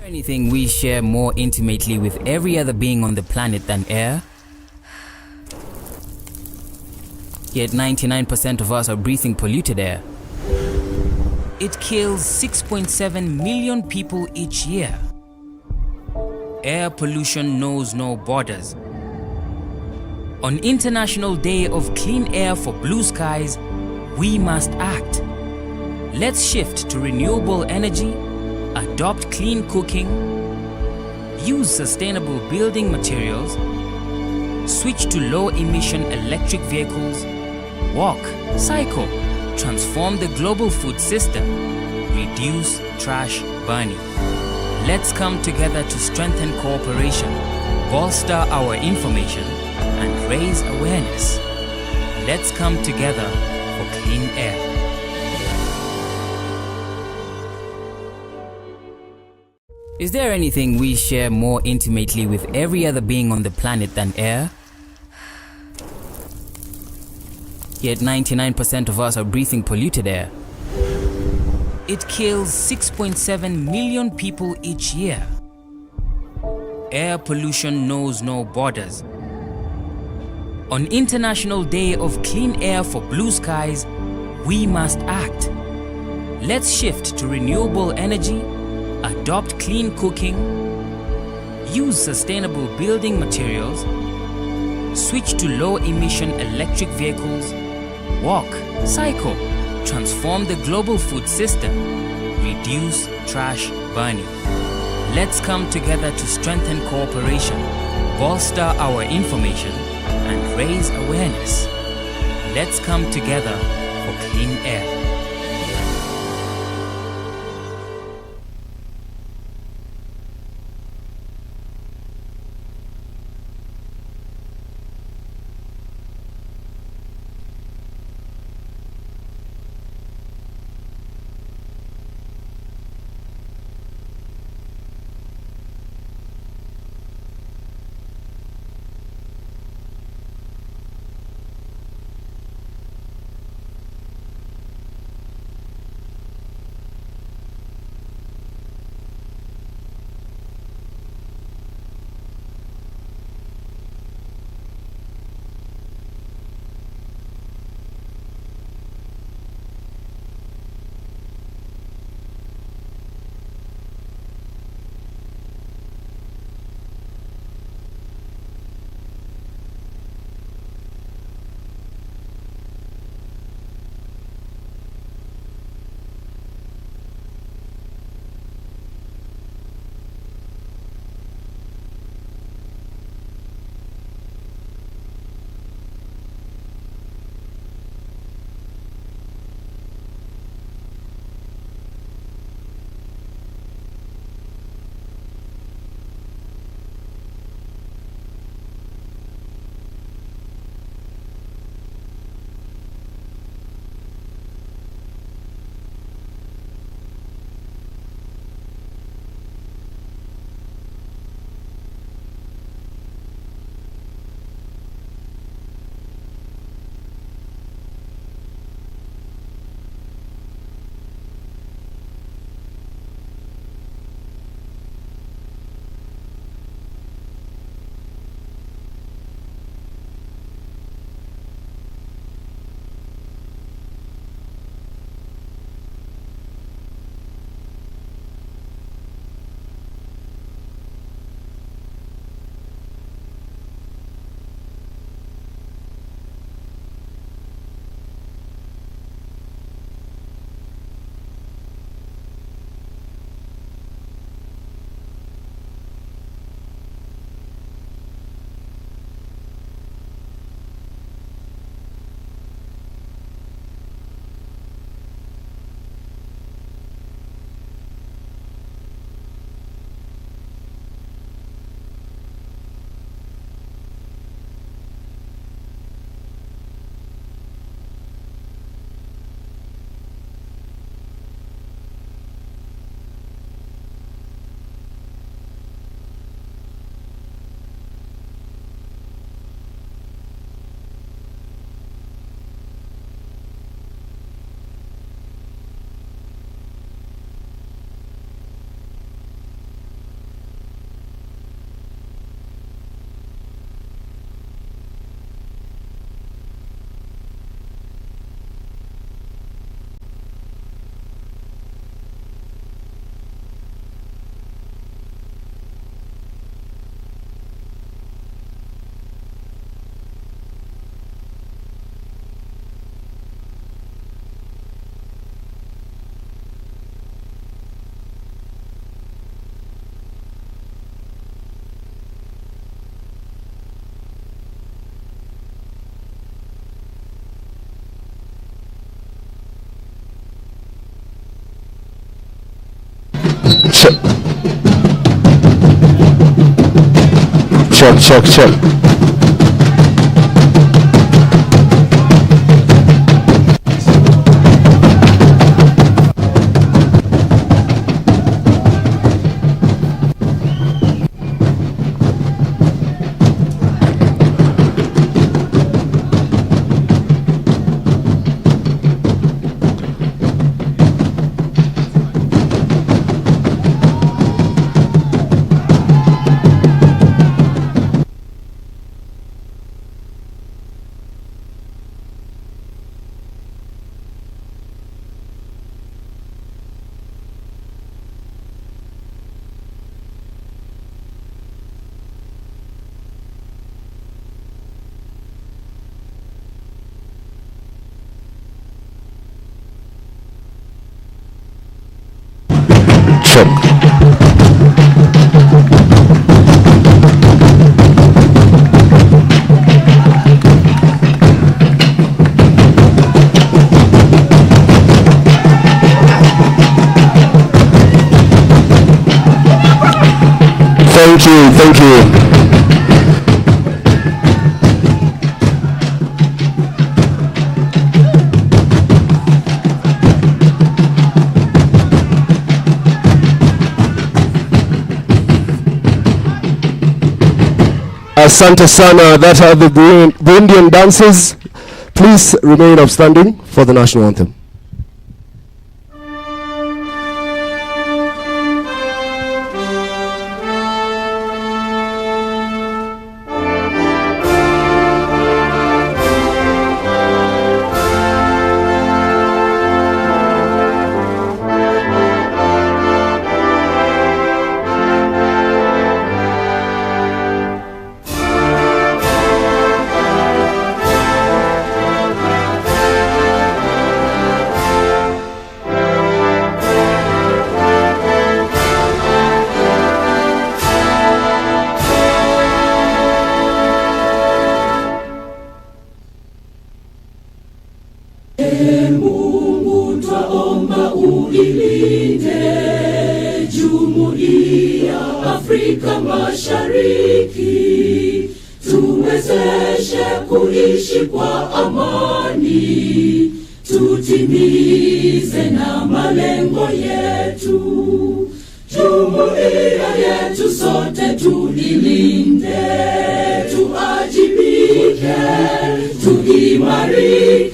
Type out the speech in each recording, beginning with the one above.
Anything we share more intimately with every other being on the planet than air? Yet 99% of us are breathing polluted air. It kills 6.7 million people each year. Air pollution knows no borders. On International Day of Clean Air for Blue Skies, we must act. Let's shift to renewable energy, adopt clean cooking, use sustainable building materials, switch to low-emission electric vehicles, walk, cycle, transform the global food system, reduce trash burning. Let's come together to strengthen cooperation, bolster our information, and raise awareness. Let's come together for clean air. Is there anything we share more intimately with every other being on the planet than air? Yet 99% of us are breathing polluted air. It kills 6.7 million people each year. Air pollution knows no borders. On International Day of Clean Air for Blue Skies, we must act. Let's shift to renewable energy, adopt clean cooking, use sustainable building materials, switch to low-emission electric vehicles, walk, cycle, transform the global food system, reduce trash burning. Let's come together to strengthen cooperation, bolster our information, and raise awareness. Let's come together for clean air. Check. Thank you. Asante sana. That are the Burundian dances. Please remain upstanding for the national anthem. Mungu twaomba uilinde Jumuiya Afrika Mashariki, tuwezeshe kuishi kwa amani, tutimize na malengo yetu. Jumuiya yetu sote tuilinde, tuajibike, tuimarike.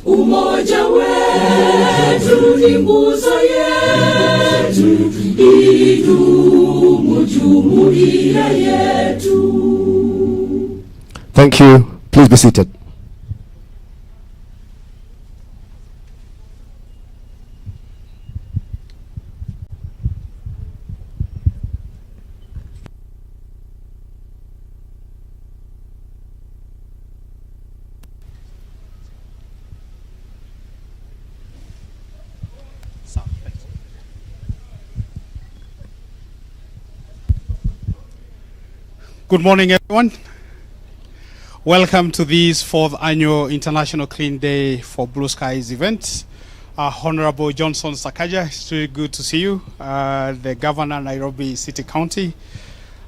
Umoja wetu ni nguzo yetu, idumu jumuiya yetu. Thank you. Please be seated. Good morning, everyone. Welcome to this 4th annual International Clean Day for Blue Skies event. Honorable Johnson Sakaja, it's really good to see you. The Governor, Nairobi City County.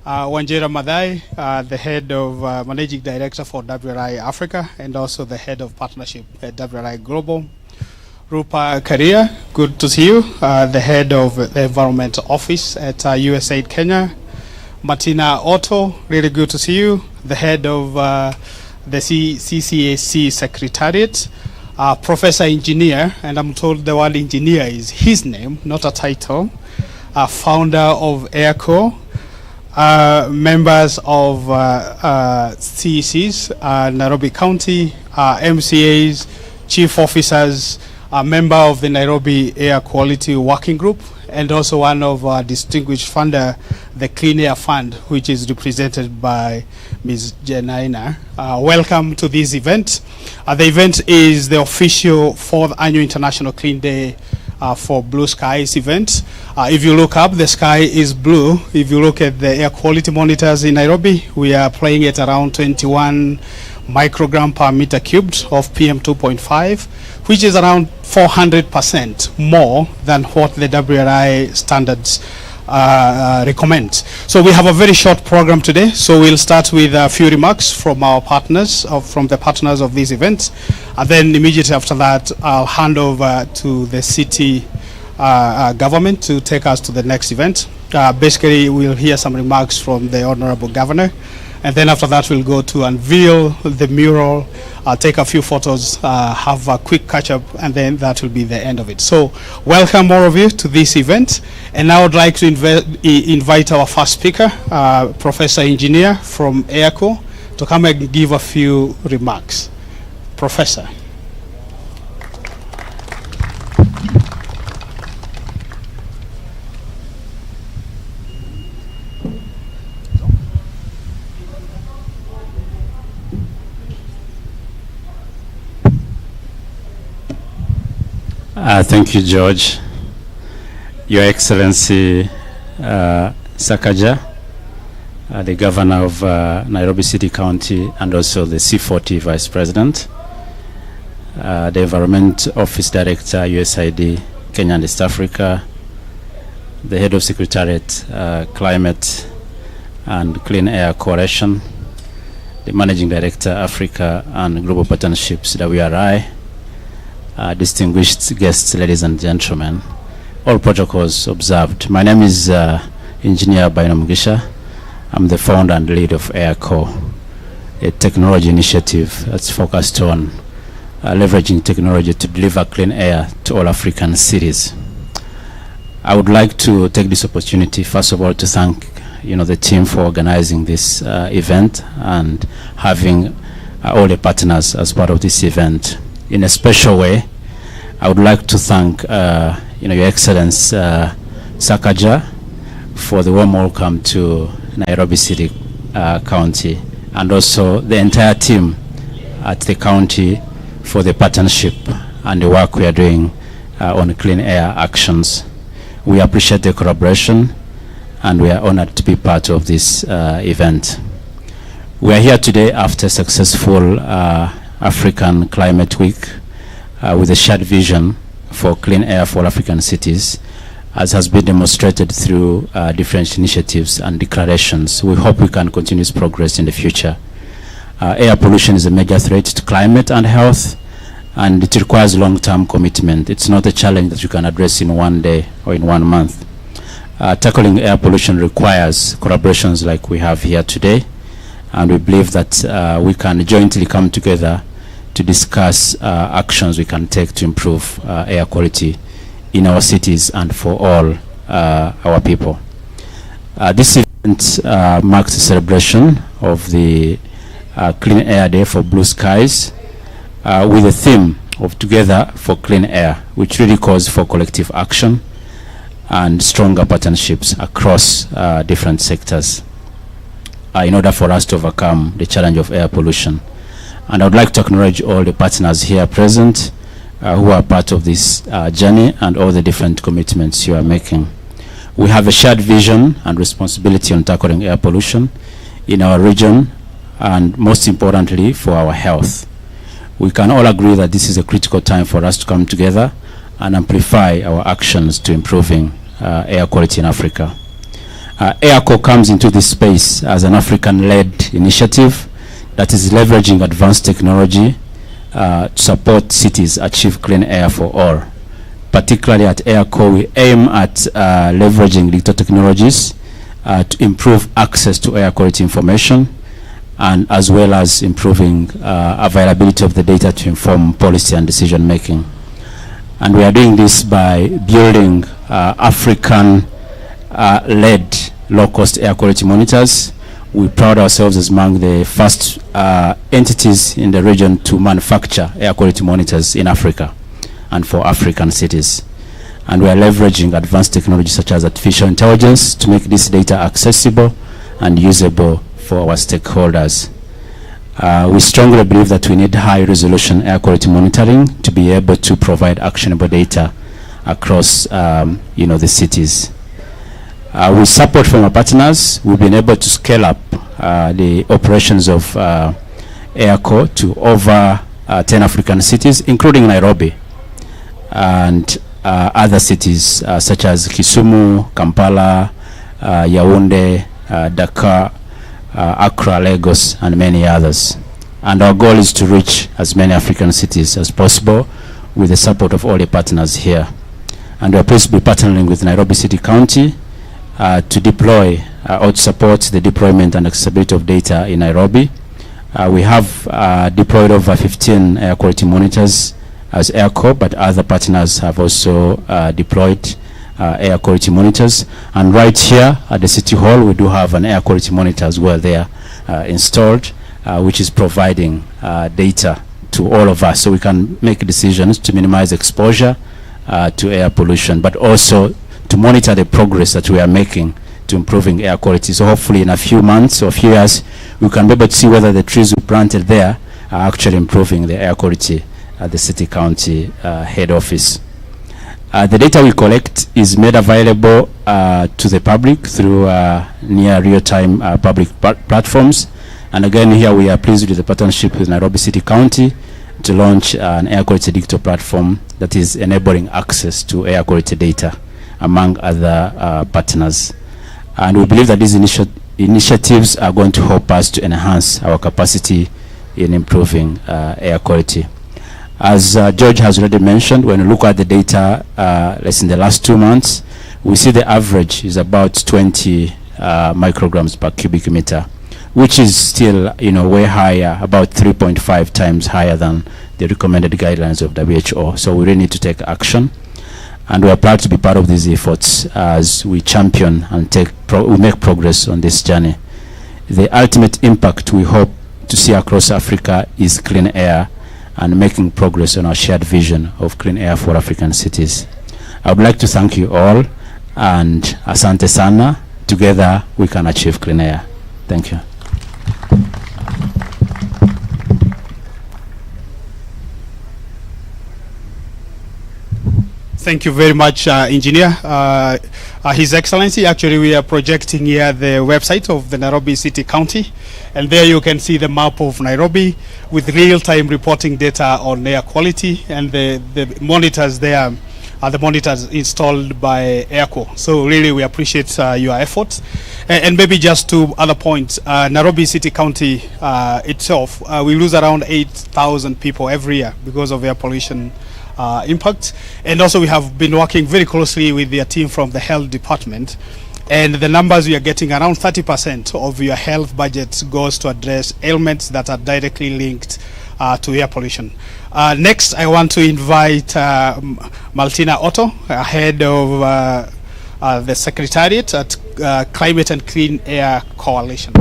Wanjera Madai, the Head of Managing Director for WRI Africa, and also the Head of Partnership at WRI Global. Rupa Karia, good to see you. The Head of the Environment Office at USAID Kenya. Martina Otto, really good to see you. The Head of the CCAC Secretariat. Professor Engineer, and I'm told the word engineer is his name, not a title. Founder of AirCo. Members of CECs, Nairobi County, MCAs, Chief Officers, a member of the Nairobi Air Quality Working Group, and also one of our distinguished funder, the Clean Air Fund, which is represented by Ms. Jenaina. Welcome to this event. The event is the official 4th Annual International Clean Day for Blue Skies event. If you look up, the sky is blue. If you look at the air quality monitors in Nairobi, we are playing at around 21 microgram per meter cubed of PM2.5, which is around 400% more than what the WRI standards recommend. So we have a very short program today. So we'll start with a few remarks from our partners, from the partners of this event, and then immediately after that, I'll hand over to the city government to take us to the next event. Basically, we'll hear some remarks from the Honorable Governor, and then after that, we'll go to unveil the mural, take a few photos, have a quick catch-up, and then that will be the end of it. So, welcome all of you to this event, and now I'd like to invite our first speaker, Professor Engineer from AERCO, to come and give a few remarks. Professor. Thank you, George. Your Excellency Sakaja, the Governor of Nairobi City County, and also the C40 Vice President, the Environment Office Director, USAID, Kenya and East Africa, the Head of Secretariat, Climate and Clean Air Coalition, the Managing Director, Africa and Global Partnerships, WRI, distinguished guests, ladies and gentlemen, all protocols observed. My name is Engineer Baino Mugisha. I'm the founder and lead of AERCO, a technology initiative that's focused on leveraging technology to deliver clean air to all African cities. I would like to take this opportunity, first of all, to thank the team for organizing this event and having all the partners as part of this event. In a special way, I would like to thank Your Excellency Sakaja for the warm welcome to Nairobi City County, and also the entire team at the county for the partnership and the work we are doing on clean air actions. We appreciate the collaboration, and we are honored to be part of this event. We are here today after a successful African Climate Week with a shared vision for clean air for African cities, as has been demonstrated through different initiatives and declarations. We hope we can continue this progress in the future. Air pollution is a major threat to climate and health, and it requires long-term commitment. It's not a challenge that you can address in one day or in 1 month. Tackling air pollution requires collaborations like we have here today, and we believe that we can jointly come together to discuss actions we can take to improve air quality in our cities and for all our people. This event marks a celebration of the Clean Air Day for Blue Skies with the theme of Together for Clean Air, which really calls for collective action and stronger partnerships across different sectors in order for us to overcome the challenge of air pollution. And I would like to acknowledge all the partners here present who are part of this journey and all the different commitments you are making. We have a shared vision and responsibility on tackling air pollution in our region, and most importantly, for our health. We can all agree that this is a critical time for us to come together and amplify our actions to improving air quality in Africa. AERCO comes into this space as an African-led initiative that is leveraging advanced technology to support cities achieve clean air for all. Particularly at AERCO, we aim at leveraging digital technologies to improve access to air quality information, and as well as improving availability of the data to inform policy and decision making. And we are doing this by building African-led low-cost air quality monitors. We pride ourselves as among the first entities in the region to manufacture air quality monitors in Africa and for African cities. And we are leveraging advanced technology such as artificial intelligence to make this data accessible and usable for our stakeholders. We strongly believe that we need high-resolution air quality monitoring to be able to provide actionable data across the cities. With support from our partners, we've been able to scale up the operations of air core to over 10 African cities, including Nairobi and other cities such as Kisumu, Kampala, Yaoundé, Dakar, Accra, Lagos, and many others. And our goal is to reach as many African cities as possible with the support of all the partners here. And we are pleased to be partnering with Nairobi City County to deploy or to support the deployment and accessibility of data in Nairobi. We have deployed over 15 air quality monitors as AirCo, but other partners have also deployed air quality monitors. And right here at the City Hall, we do have an air quality monitor as well there installed, which is providing data to all of us so we can make decisions to minimize exposure to air pollution, but also to monitor the progress that we are making to improving air quality. So hopefully in a few months or a few years, we can be able to see whether the trees we planted there are actually improving the air quality at the city county head office. The data we collect is made available to the public through near real-time public platforms. And again, here we are pleased with the partnership with Nairobi City County to launch an air quality digital platform that is enabling access to air quality data among other partners. And we believe that these initiatives are going to help us to enhance our capacity in improving air quality. As George has already mentioned, when we look at the data, let's in the last 2 months, we see the average is about 20 micrograms per cubic meter, which is still, way higher, about 3.5 times higher than the recommended guidelines of WHO. So we really need to take action. And we are proud to be part of these efforts as we champion and we make progress on this journey. The ultimate impact we hope to see across Africa is clean air and making progress on our shared vision of clean air for African cities. I would like to thank you all, and asante sana. Together we can achieve clean air. Thank you. Thank you very much, Engineer. His Excellency, actually we are projecting here the website of the Nairobi City County, and there you can see the map of Nairobi with real-time reporting data on air quality, and the monitors there are the monitors installed by AirCo. So really we appreciate your efforts. And maybe just 2 other points. Nairobi City County itself, we lose around 8,000 people every year because of air pollution impact. And also we have been working very closely with their team from the health department, and the numbers we are getting, around 30% of your health budget goes to address ailments that are directly linked to air pollution. Next, I want to invite Martina Otto, head of the Secretariat at Climate and Clean Air Coalition.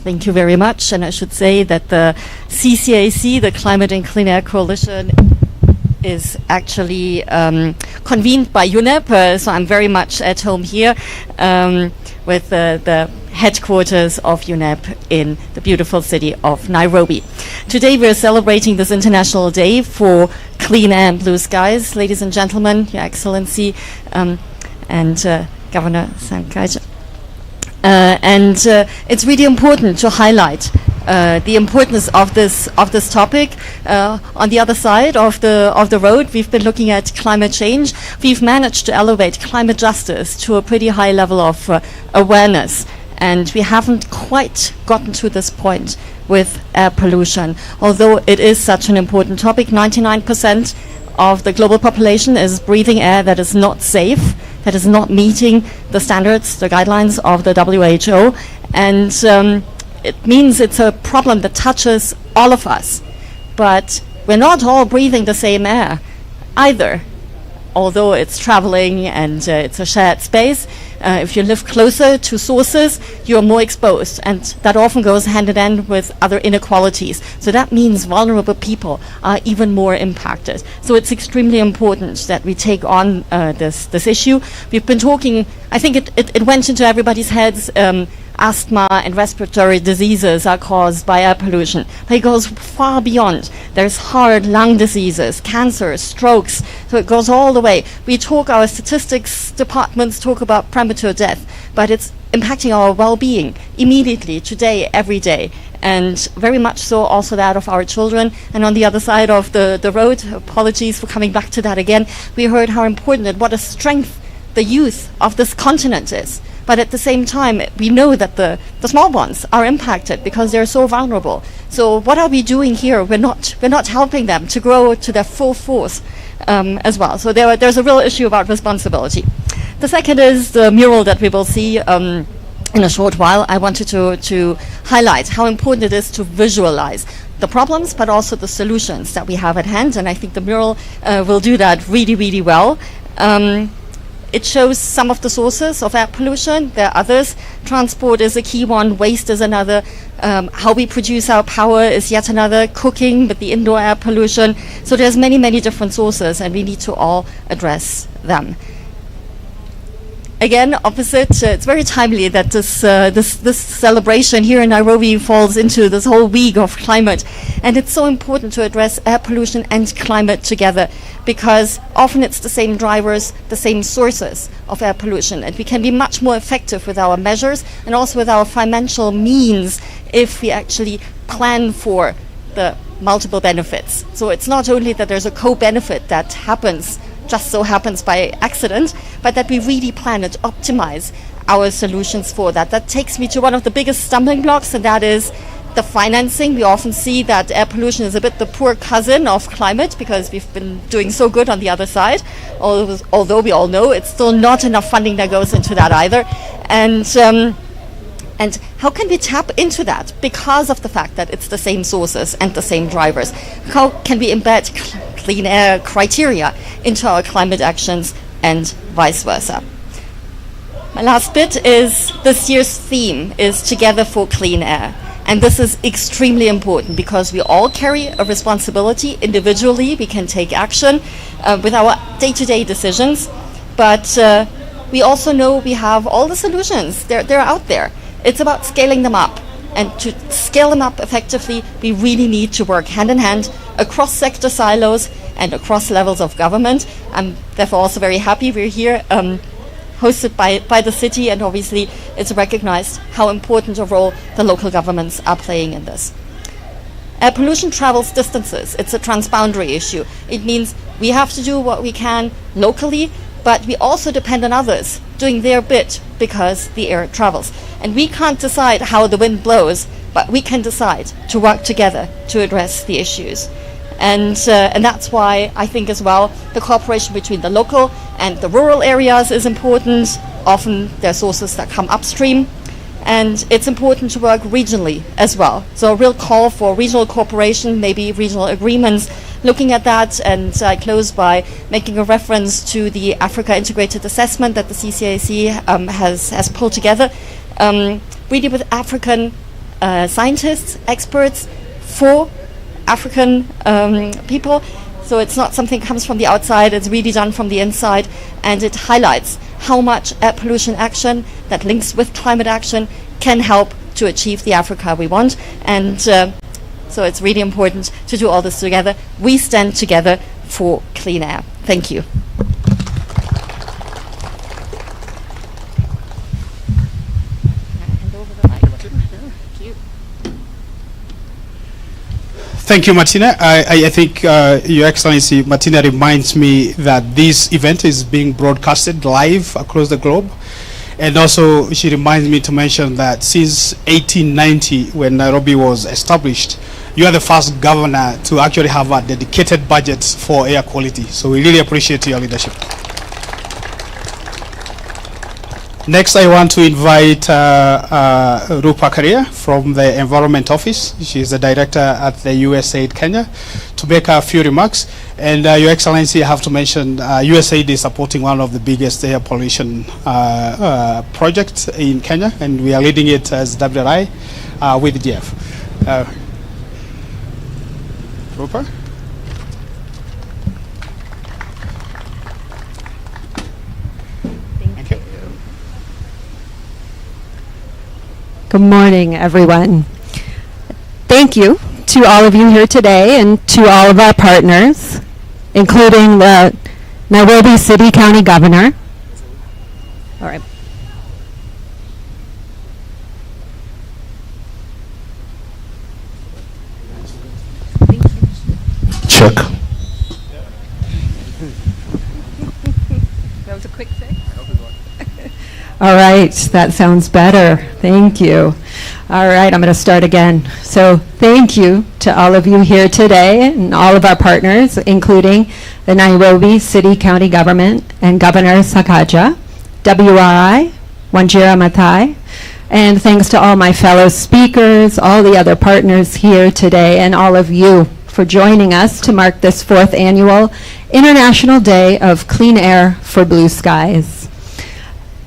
Thank you very much. And I should say that the CCAC, the Climate and Clean Air Coalition, is actually convened by UNEP, so I'm very much at home here with the headquarters of UNEP in the beautiful city of Nairobi. Today we're celebrating this International Day for Clean Air and Blue Skies. Ladies and gentlemen, Your Excellency, and Governor Sankaja. And it's really important to highlight the importance of this topic. On the other side of the road, we've been looking at climate change. We've managed to elevate climate justice to a pretty high level of awareness, and we haven't quite gotten to this point with air pollution. Although it is such an important topic, 99% of the global population is breathing air that is not safe, that is not meeting the standards, the guidelines of the WHO, and it means it's a problem that touches all of us. But we're not all breathing the same air either, although it's traveling and it's a shared space. If you live closer to sources, you're more exposed, and that often goes hand in hand with other inequalities. So that means vulnerable people are even more impacted. So it's extremely important that we take on this issue. We've been talking, I think it went into everybody's heads asthma and respiratory diseases are caused by air pollution. But it goes far beyond. There's heart, lung diseases, cancer, strokes. So it goes all the way. Our statistics departments talk about premature death, but it's impacting our well-being immediately, today, every day. And very much so also that of our children. And on the other side of the road, apologies for coming back to that again, we heard how important and what a strength the youth of this continent is. But at the same time, we know that the small ones are impacted because they're so vulnerable. So what are we doing here? We're not helping them to grow to their full force as well. So there's a real issue about responsibility. The second is the mural that we will see in a short while. I wanted to highlight how important it is to visualize the problems, but also the solutions that we have at hand. And I think the mural will do that really, really well. It shows some of the sources of air pollution. There are others. Transport is a key one. Waste is another. How we produce our power is yet another. Cooking with the indoor air pollution. So there's many, many different sources, and we need to all address them. Again, opposite, it's very timely that this celebration here in Nairobi falls into this whole week of climate. And it's so important to address air pollution and climate together, because often it's the same drivers, the same sources of air pollution. And we can be much more effective with our measures and also with our financial means if we actually plan for the multiple benefits. So it's not only that there's a co-benefit that just so happens by accident, but that we really plan and optimize our solutions for that. That takes me to one of the biggest stumbling blocks, and that is the financing. We often see that air pollution is a bit the poor cousin of climate because we've been doing so good on the other side, although we all know it's still not enough funding that goes into that either. And how can we tap into that because of the fact that it's the same sources and the same drivers? How can we embed clean air criteria into our climate actions and vice versa? My last bit is this year's theme is Together for Clean Air. And this is extremely important because we all carry a responsibility. Individually, we can take action with our day-to-day decisions. But we also know we have all the solutions. They're out there. It's about scaling them up. And to scale them up effectively, we really need to work hand in hand across sector silos and across levels of government. I'm therefore also very happy we're here, hosted by the city, and obviously it's recognized how important a role the local governments are playing in this. Air pollution travels distances. It's a transboundary issue. It means we have to do what we can locally, but we also depend on others doing their bit because the air travels. And we can't decide how the wind blows, but we can decide to work together to address the issues. And that's why I think as well the cooperation between the local and the rural areas is important. Often there are sources that come upstream. And it's important to work regionally as well. So a real call for regional cooperation, maybe regional agreements, looking at that. And I close by making a reference to the Africa Integrated Assessment that the CCAC has pulled together, really with African scientists, experts for African people. So it's not something that comes from the outside, it's really done from the inside, and it highlights how much air pollution action that links with climate action can help to achieve the Africa we want. And so it's really important to do all this together. We stand together for clean air. Thank you. Thank you, Martina. I think Your Excellency, Martina reminds me that this event is being broadcasted live across the globe. And also, she reminds me to mention that since 1890, when Nairobi was established, you are the first governor to actually have a dedicated budget for air quality. So we really appreciate your leadership. Next, I want to invite Rupa Karia from the Environment Office. She is the director at the USAID Kenya, to make a few remarks. And Your Excellency, I have to mention USAID is supporting one of the biggest air pollution projects in Kenya, and we are leading it as WRI with Jeff. Rupa? Good morning, everyone. Thank you to all of you here today and to all of our partners, including the Nairobi City County Governor. All right. Check. That was a quick fix. All right, that sounds better. Thank you. All right, I'm going to start again. So thank you to all of you here today and all of our partners, including the Nairobi City County Government and Governor Sakaja, WRI, Wanjira Maathai, and thanks to all my fellow speakers, all the other partners here today, and all of you for joining us to mark this 4th annual International Day of Clean Air for Blue Skies.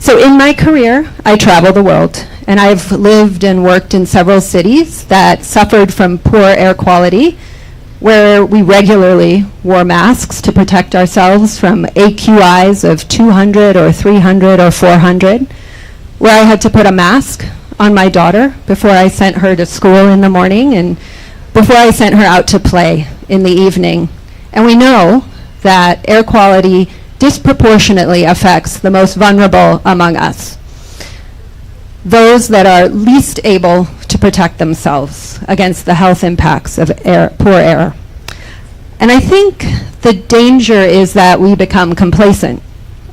So in my career, I travel the world, and I've lived and worked in several cities that suffered from poor air quality, where we regularly wore masks to protect ourselves from AQIs of 200 or 300 or 400, where I had to put a mask on my daughter before I sent her to school in the morning and before I sent her out to play in the evening. And we know that air quality disproportionately affects the most vulnerable among us, those that are least able to protect themselves against the health impacts of poor air. And I think the danger is that we become complacent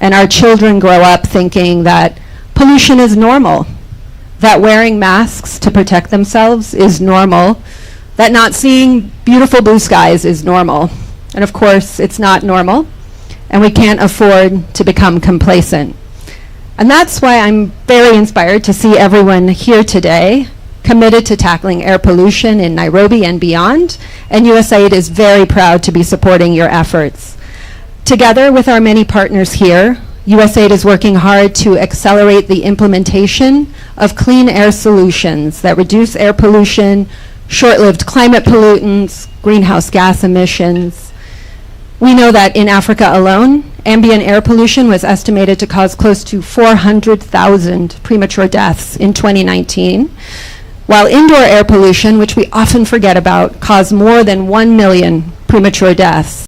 and our children grow up thinking that pollution is normal, that wearing masks to protect themselves is normal, that not seeing beautiful blue skies is normal. And of course, it's not normal, and we can't afford to become complacent. And that's why I'm very inspired to see everyone here today committed to tackling air pollution in Nairobi and beyond, and USAID is very proud to be supporting your efforts. Together with our many partners here, USAID is working hard to accelerate the implementation of clean air solutions that reduce air pollution, short-lived climate pollutants, greenhouse gas emissions. We know that in Africa alone, ambient air pollution was estimated to cause close to 400,000 premature deaths in 2019, while indoor air pollution, which we often forget about, caused more than 1 million premature deaths.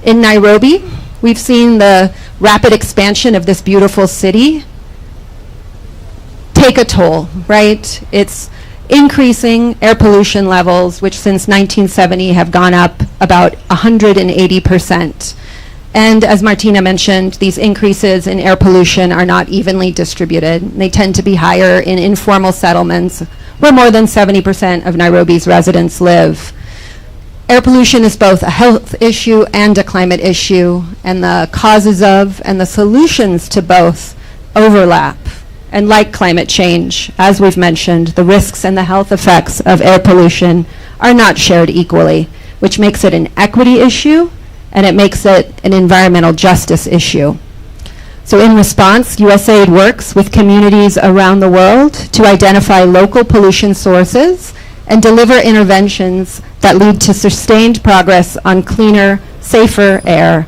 In Nairobi, we've seen the rapid expansion of this beautiful city take a toll, right? It's increasing air pollution levels, which since 1970 have gone up about 180%. And as Martina mentioned, these increases in air pollution are not evenly distributed. They tend to be higher in informal settlements, where more than 70% of Nairobi's residents live. Air pollution is both a health issue and a climate issue, and the causes of and the solutions to both overlap. And like climate change, as we've mentioned, the risks and the health effects of air pollution are not shared equally, which makes it an equity issue, and it makes it an environmental justice issue. So in response, USAID works with communities around the world to identify local pollution sources and deliver interventions that lead to sustained progress on cleaner, safer air.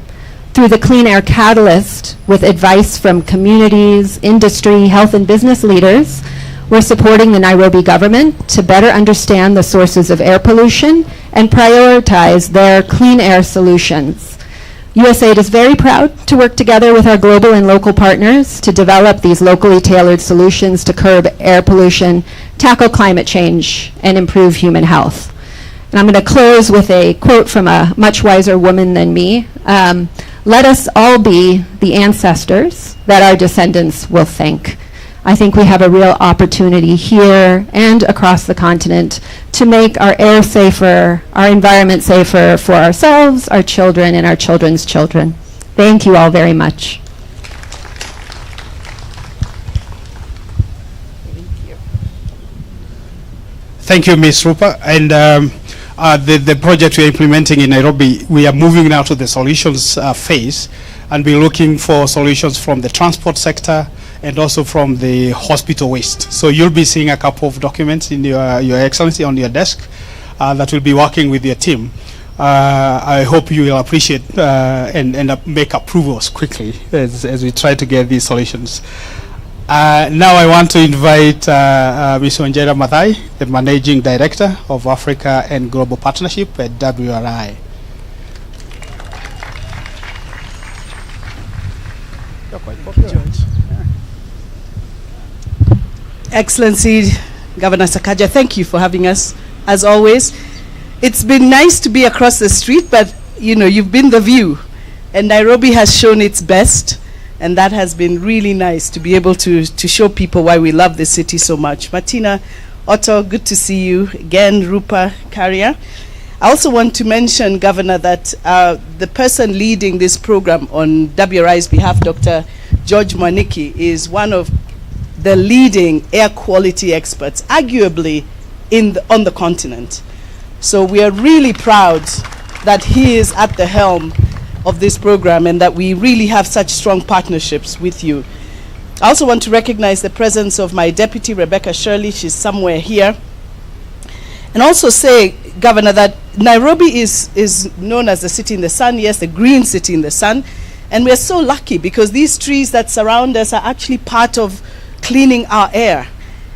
Through the Clean Air Catalyst, with advice from communities, industry, health and business leaders, we're supporting the Nairobi government to better understand the sources of air pollution and prioritize their clean air solutions. USAID is very proud to work together with our global and local partners to develop these locally tailored solutions to curb air pollution, tackle climate change, and improve human health. And I'm going to close with a quote from a much wiser woman than me. Let us all be the ancestors that our descendants will thank. I think we have a real opportunity here and across the continent to make our air safer, our environment safer for ourselves, our children, and our children's children. Thank you all very much. Thank you, Ms. Rupa. And the project we're implementing in Nairobi, we are moving now to the solutions phase, and we're looking for solutions from the transport sector and also from the hospital waste. So you'll be seeing a couple of documents in your Excellency on your desk that will be working with your team. I hope you will appreciate and make approvals quickly as we try to get these solutions. Now I want to invite Ms. Wanjera Mathai, the Managing Director of Africa and Global Partnership at WRI. You're quite popular. Excellency Governor Sakaja, thank you for having us, as always. It's been nice to be across the street, but you know, you've been the view, and Nairobi has shown its best, and that has been really nice to be able to show people why we love this city so much. Martina, Otto, good to see you again. Rupa, Karia. I also want to mention, Governor, that the person leading this program on WRI's behalf, Dr. George Mwaniki, is one of the leading air quality experts, arguably on the continent. So we are really proud that he is at the helm of this program and that we really have such strong partnerships with you. I also want to recognize the presence of my deputy, Rebecca Shirley. She's somewhere here. And also say, Governor, that Nairobi is known as the city in the sun, yes, the green city in the sun. And we're so lucky because these trees that surround us are actually part of cleaning our air.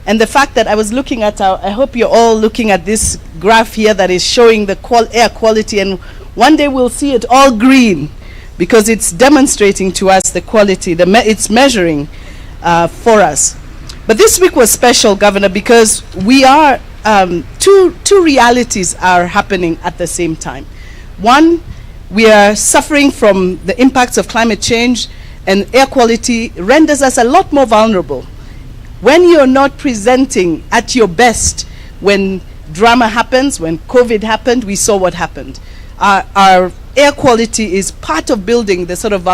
And the fact that I was looking at I hope you're all looking at this graph here that is showing the air quality, and one day we'll see it all green because it's demonstrating to us the quality, it's measuring for us. But this week was special, Governor, because we are, two realities are happening at the same time. One, we are suffering from the impacts of climate change, and air quality renders us a lot more vulnerable. When you're not presenting at your best, when drama happens, when COVID happened, we saw what happened. Our air quality is part of building the sort of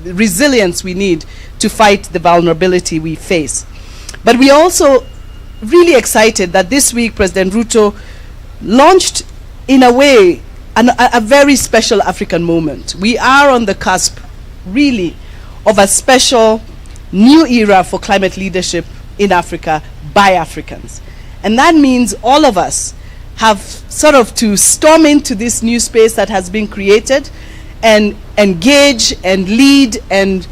resilience we need to fight the vulnerability we face. But we also really excited that this week President Ruto launched, in a way, a very special African moment. We are on the cusp, really, of a special new era for climate leadership in Africa by Africans. And that means all of us have sort of to storm into this new space that has been created and engage and lead and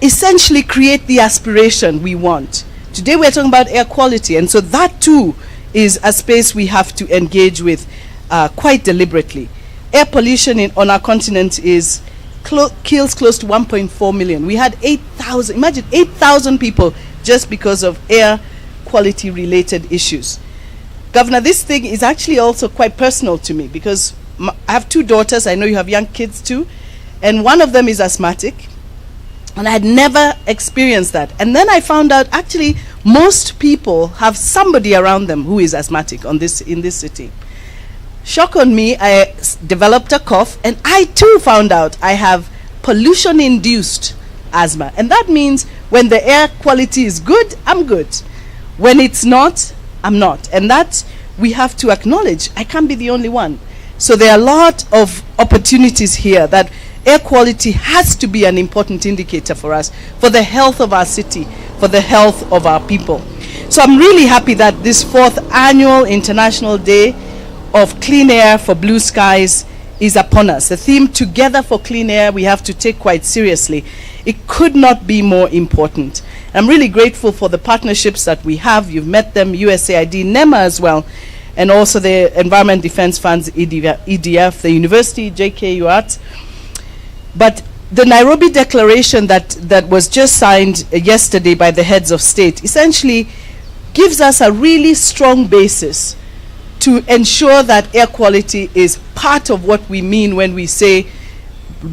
essentially create the aspiration we want. Today we're talking about air quality, and so that too is a space we have to engage with quite deliberately. Air pollution on our continent kills close to 1.4 million. We had 8,000, imagine 8,000 people just because of air quality related issues. Governor, this thing is actually also quite personal to me because I have two daughters. I know you have young kids too, and one of them is asthmatic, and I had never experienced that. And then I found out actually most people have somebody around them who is asthmatic in this city. Shock on me, I developed a cough, and I too found out I have pollution-induced asthma. And that means when the air quality is good, I'm good. When it's not, I'm not. And that we have to acknowledge. I can't be the only one. So there are a lot of opportunities here that air quality has to be an important indicator for us, for the health of our city, for the health of our people. So I'm really happy that this 4th annual International Day of Clean Air for Blue Skies is upon us. The theme, Together for Clean Air, we have to take quite seriously. It could not be more important. I'm really grateful for the partnerships that we have. You've met them, USAID, NEMA as well, and also the Environment Defense Funds, EDF, the university, JKUAT. But the Nairobi Declaration that was just signed yesterday by the heads of state essentially gives us a really strong basis to ensure that air quality is part of what we mean when we say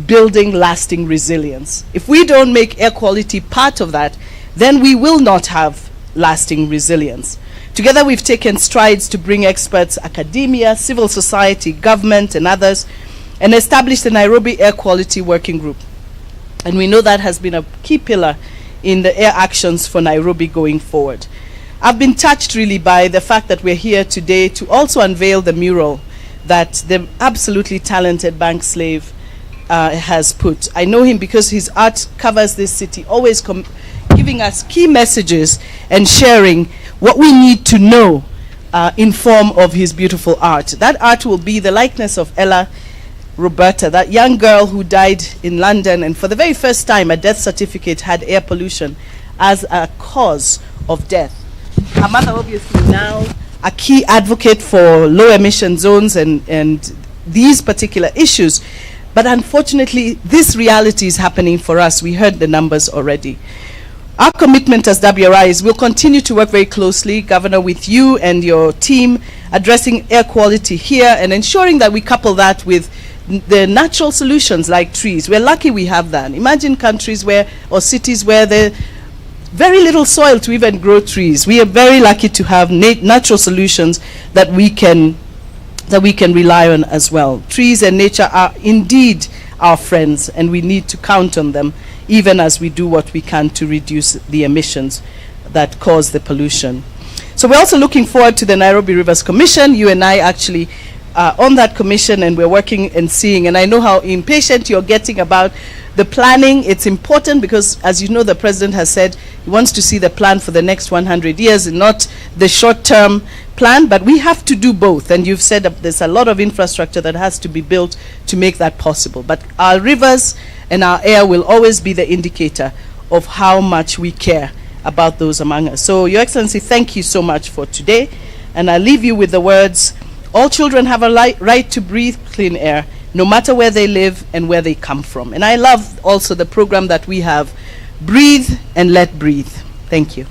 building lasting resilience. If we don't make air quality part of that, then we will not have lasting resilience. Together we've taken strides to bring experts, academia, civil society, government and others, and establish the Nairobi Air Quality Working Group. And we know that has been a key pillar in the air actions for Nairobi going forward. I've been touched really by the fact that we're here today to also unveil the mural that the absolutely talented bank slave has put. I know him because his art covers this city, always giving us key messages and sharing what we need to know in form of his beautiful art. That art will be the likeness of Ella Roberta, that young girl who died in London, and for the very first time a death certificate had air pollution as a cause of death. Her mother obviously now a key advocate for low emission zones and these particular issues. But unfortunately, this reality is happening for us. We heard the numbers already. Our commitment as WRI is we'll continue to work very closely, Governor, with you and your team, addressing air quality here and ensuring that we couple that with the natural solutions like trees. We're lucky we have that. Imagine countries where, or cities where there's very little soil to even grow trees. We are very lucky to have natural solutions that we can rely on as well. Trees and nature are indeed our friends, and we need to count on them even as we do what we can to reduce the emissions that cause the pollution. So we're also looking forward to the Nairobi Rivers Commission. You and I actually are on that commission, and we're working and seeing, and I know how impatient you're getting about the planning. It's important because, as you know, the president has said he wants to see the plan for the next 100 years and not the short-term plan, but we have to do both, and you've said that there's a lot of infrastructure that has to be built to make that possible. But our rivers and our air will always be the indicator of how much we care about those among us. So, Your Excellency, thank you so much for today, and I'll leave you with the words, all children have a right to breathe clean air, no matter where they live and where they come from. And I love also the program that we have, Breathe and Let Breathe. Thank you.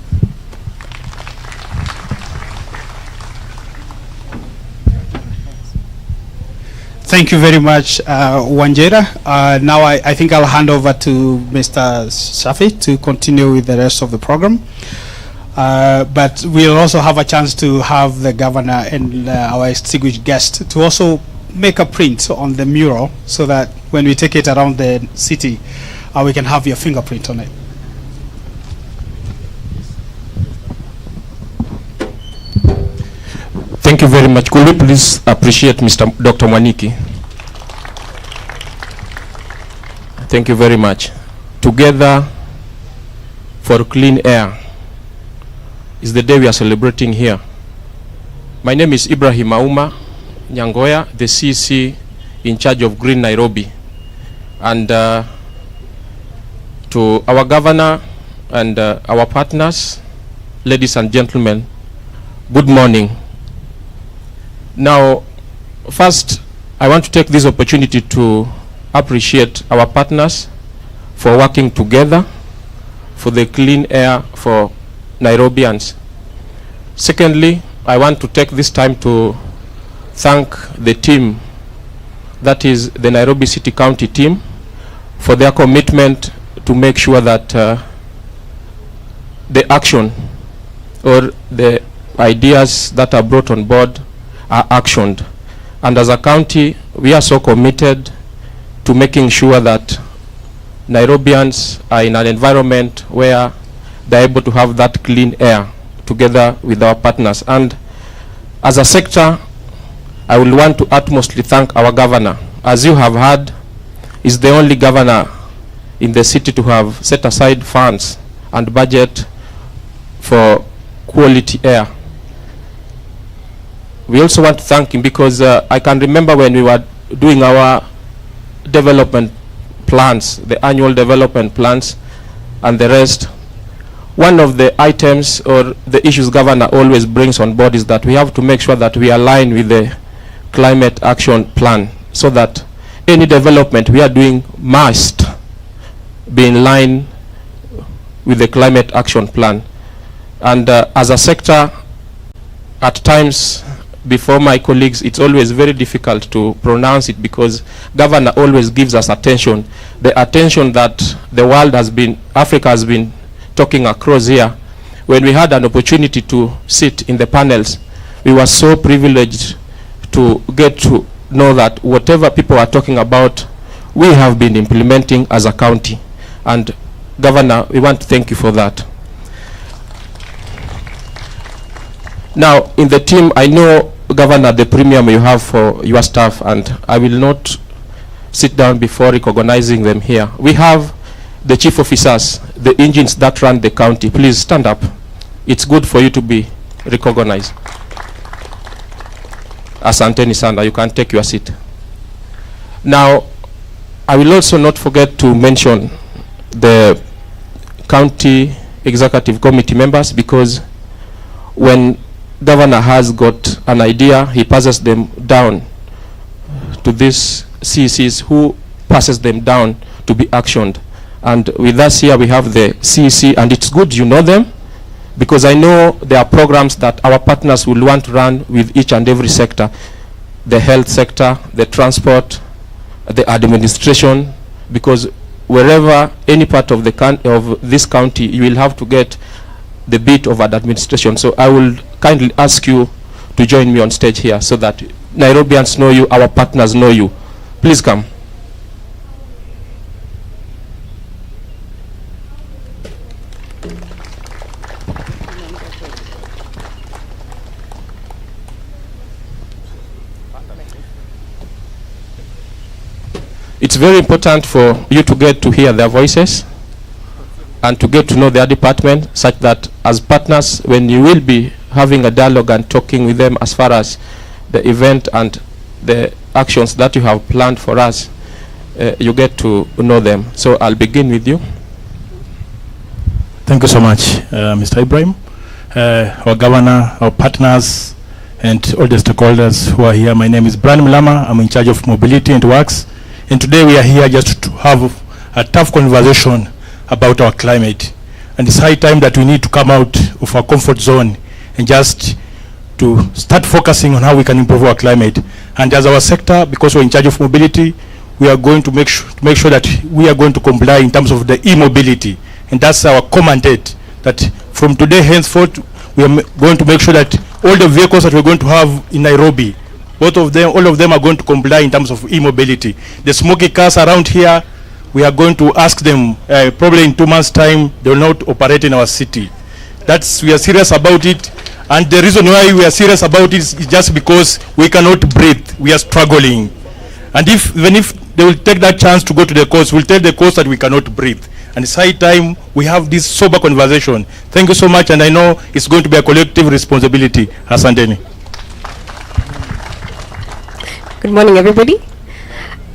Thank you very much, Wanjera. Now I think I'll hand over to Mr. Shafi to continue with the rest of the program. But we'll also have a chance to have the governor and our distinguished guest to also make a print on the mural so that when we take it around the city, we can have your fingerprint on it. Thank you very much. Could we please appreciate Dr. Mwaniki? Thank you very much. Together for clean air is the day we are celebrating here. My name is Ibrahim Auma Nyangoya, the CC in charge of Green Nairobi. And to our governor and our partners, ladies and gentlemen, good morning. Now, first, I want to take this opportunity to appreciate our partners for working together for the clean air for Nairobians. Secondly, I want to take this time to thank the team, that is the Nairobi City County team, for their commitment to make sure that the action or the ideas that are brought on board are actioned. And as a county, we are so committed to making sure that Nairobians are in an environment where they're able to have that clean air together with our partners. And as a sector, I will want to utmostly thank our governor. As you have heard, is the only governor in the city to have set aside funds and budget for quality air. We also want to thank him because I can remember when we were doing our development plans, the annual development plans and the rest, one of the items or the issues governor always brings on board is that we have to make sure that we align with the climate action plan, so that any development we are doing must be in line with the climate action plan. And as a sector, at times, before my colleagues, it's always very difficult to pronounce it because governor always gives us attention, the attention that the world has been, Africa has been talking across here. When we had an opportunity to sit in the panels, we were so privileged to get to know that whatever people are talking about, we have been implementing as a county. And Governor, we want to thank you for that. Now, in the team, I know, Governor, the premium you have for your staff, and I will not sit down before recognizing them here. We have the chief officers, the engines that run the county. Please stand up. It's good for you to be recognized. Asanteni sana, you can take your seat. Now, I will also not forget to mention the county executive committee members, because when governor has got an idea, he passes them down to these CECs, who passes them down to be actioned. And with us here we have the CEC, and it's good you know them, because I know there are programs that our partners will want to run with each and every sector: the health sector, the transport, the administration, because wherever any part of this county, you will have to get the bit of an administration. So I will kindly ask you to join me on stage here so that Nairobians know you, our partners know you. Please come. It's very important for you to get to hear their voices and to get to know their department, such that as partners, when you will be having a dialogue and talking with them as far as the event and the actions that you have planned for us, you get to know them. So I'll begin with you. Thank you so much, Mr. Ibrahim, our governor, our partners, and all the stakeholders who are here. My name is Brian Mlama. I'm in charge of mobility and works. And today we are here just to have a tough conversation about our climate. And it's high time that we need to come out of our comfort zone and just to start focusing on how we can improve our climate. And as our sector, because we're in charge of mobility, we are going to make sure that we are going to comply in terms of the e-mobility. And that's our core mandate, that from today henceforth, we are going to make sure that all the vehicles that we're going to have in Nairobi, all of them are going to comply in terms of e-mobility. The smoky cars around here, we are going to ask them, probably in 2 months' time, they will not operate in our city. We are serious about it. And the reason why we are serious about it is just because we cannot breathe. We are struggling. And even if they will take that chance to go to the coast, we'll tell the coast that we cannot breathe. And it's high time we have this sober conversation. Thank you so much, and I know it's going to be a collective responsibility. Asanteni. Good morning, everybody.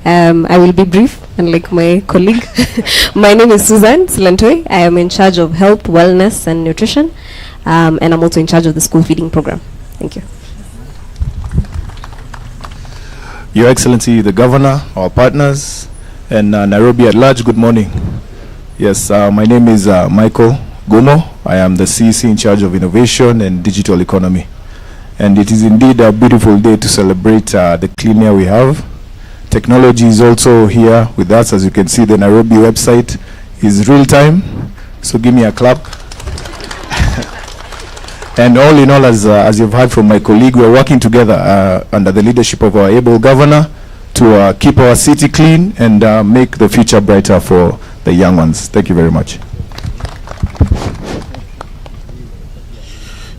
I will be brief, unlike my colleague. My name is Susan Silantoi. I am in charge of health, wellness, and nutrition, and I'm also in charge of the school feeding program. Thank you. Your Excellency, the Governor, our partners, and Nairobi at large, good morning. Yes, my name is Michael Gomo. I am the CEC in charge of innovation and digital economy. And it is indeed a beautiful day to celebrate the clean air we have. Technology is also here with us. As you can see, the Nairobi website is real time. So give me a clap. And all in all, as you've heard from my colleague, we're working together under the leadership of our able governor to keep our city clean and make the future brighter for the young ones. Thank you very much.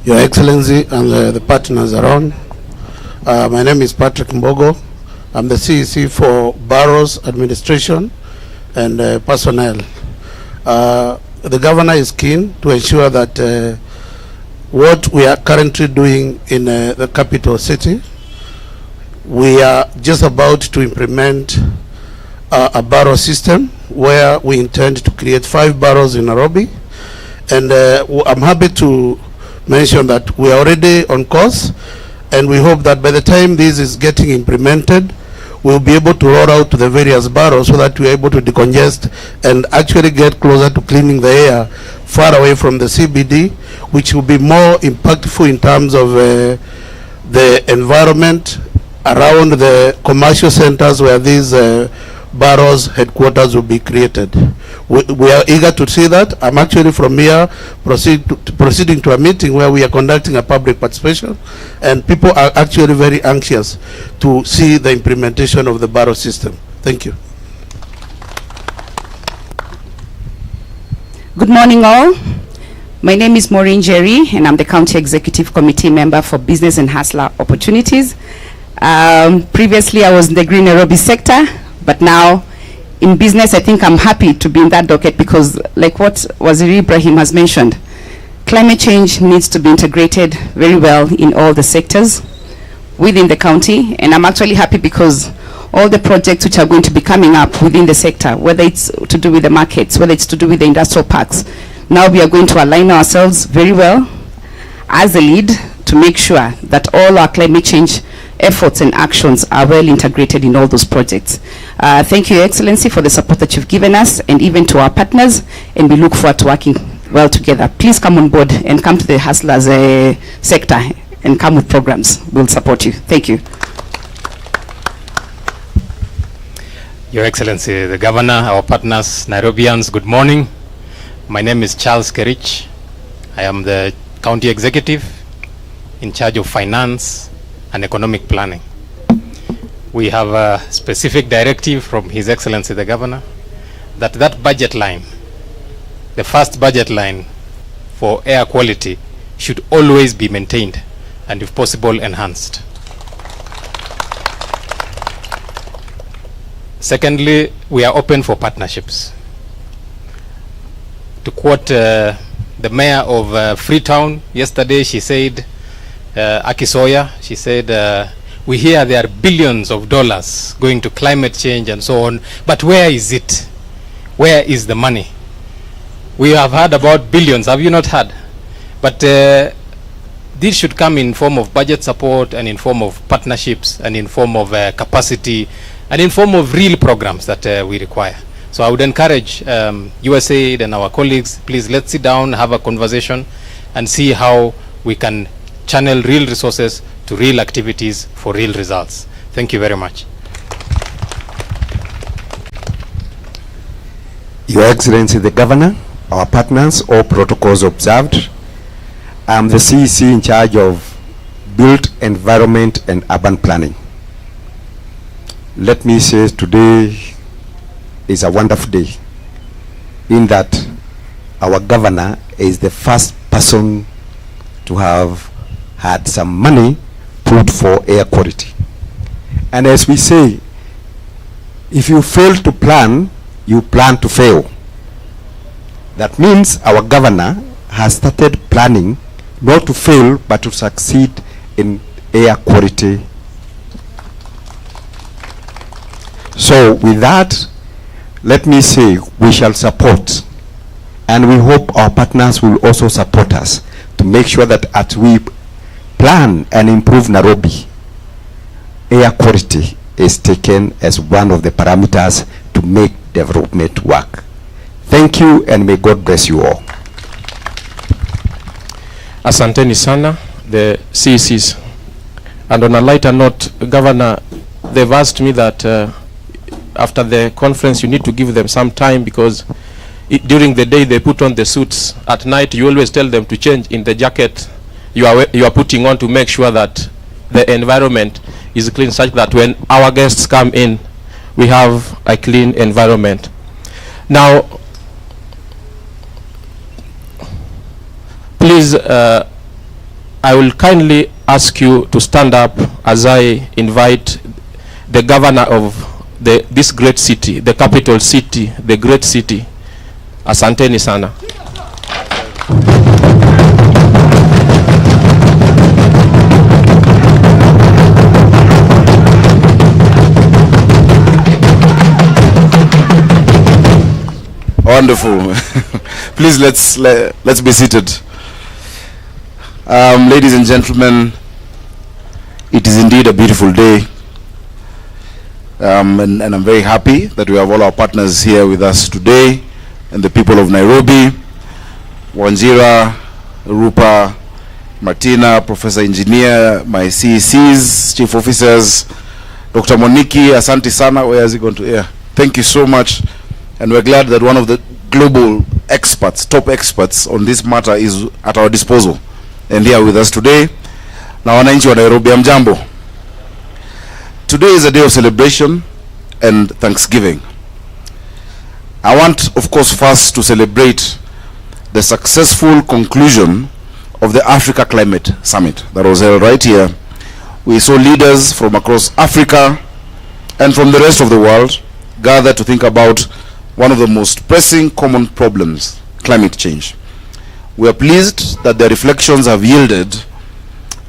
Your Excellency and the partners around. My name is Patrick Mbogo. I'm the CEC for Barrows Administration and Personnel. The Governor is keen to ensure that what we are currently doing in the capital city, we are just about to implement a barrow system where we intend to create 5 barrows in Nairobi. And I'm happy to mention that we are already on course, and we hope that by the time this is getting implemented, we'll be able to roll out to the various boroughs so that we're able to decongest and actually get closer to cleaning the air far away from the CBD, which will be more impactful in terms of the environment around the commercial centers where these boroughs headquarters will be created. We are eager to see that. I'm actually from here proceeding to a meeting where we are conducting a public participation, and people are actually very anxious to see the implementation of the borough system. Thank you. Good morning all. My name is Maureen Jerry, and I'm the County Executive Committee member for Business and Hustler Opportunities. Previously I was in the Green Nairobi sector, but now in business I think I'm happy to be in that docket, because like what Waziri Ibrahim has mentioned, climate change needs to be integrated very well in all the sectors within the county, and I'm actually happy because all the projects which are going to be coming up within the sector, whether it's to do with the markets, whether it's to do with the industrial parks, Now we are going to align ourselves very well as a lead to make sure that all our climate change efforts and actions are well integrated in all those projects. Thank you, Your Excellency, for the support that you've given us, and even to our partners, and we look forward to working well together. Please come on board and come to the hustlers sector and come with programs. We'll support you. Thank you. Your Excellency, the Governor, our partners, Nairobians, good morning. My name is Charles Kerich. I am the County Executive in charge of finance and economic planning. We have a specific directive from His Excellency the Governor that budget line, the first budget line for air quality, should always be maintained and if possible enhanced. Secondly, we are open for partnerships. To quote the mayor of Freetown yesterday, she said, Akisoya, she said, we hear there are billions of dollars going to climate change and so on, but where is it? Where is the money? We have heard about billions, have you not heard? But this should come in form of budget support and in form of partnerships and in form of capacity and in form of real programs that we require. So I would encourage USAID and our colleagues, please let's sit down, have a conversation and see how we can channel real resources to real activities for real results. Thank you very much. Your Excellency the Governor, our partners, all protocols observed. I am the CEC in charge of Built Environment and Urban Planning. Let me say today is a wonderful day in that our governor is the first person to have had some money put for air quality. And as we say, if you fail to plan, you plan to fail. That means our governor has started planning not to fail but to succeed in air quality. So with that, let me say we shall support, and we hope our partners will also support us to make sure that as we plan and improve Nairobi, air quality is taken as one of the parameters to make development work. Thank you, and may God bless you all. Asanteni sana, the CECs. And on a lighter note, Governor, they've asked me that after the conference you need to give them some time, because during the day they put on the suits. At night you always tell them to change in the jacket you are putting on to make sure that the environment is clean, such that when our guests come in, we have a clean environment. Now, please, I will kindly ask you to stand up as I invite the governor of this great city, the capital city, the great city. Asanteni sana. Wonderful. Please let's be seated. Ladies and gentlemen, it is indeed a beautiful day, and I'm very happy that we have all our partners here with us today, and the people of Nairobi, Wanjira, Rupa, Martina, Professor Engineer, my CECs, Chief Officers, Dr. Moniki, Asante Sana, where is he going to air? Thank you so much. And we're glad that one of the global experts, top experts on this matter is at our disposal and here with us today. Now, wananchi wa Nairobi, hamjambo. Today is a day of celebration and thanksgiving. I want, of course, first to celebrate the successful conclusion of the Africa Climate Summit that was held right here. We saw leaders from across Africa and from the rest of the world gather to think about one of the most pressing common problems, climate change. We are pleased that their reflections have yielded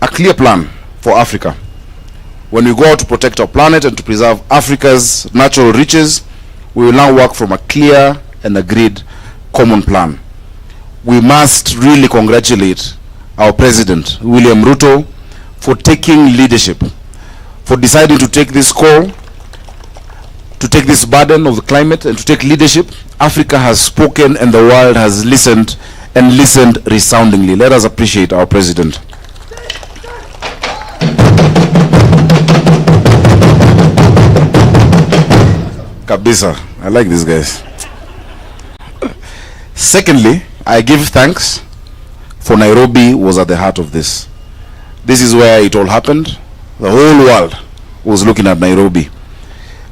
a clear plan for Africa. When we go out to protect our planet and to preserve Africa's natural riches, we will now work from a clear and agreed common plan. we must really congratulate our President, William Ruto, for taking leadership, for deciding to take this call, to take this burden of the climate and to take leadership. Africa has spoken and the world has listened, and listened resoundingly. Let us appreciate our President. Kabisa. I like these guys. Secondly, I give thanks for Nairobi was at the heart of this. This is where it all happened. The whole world was looking at Nairobi.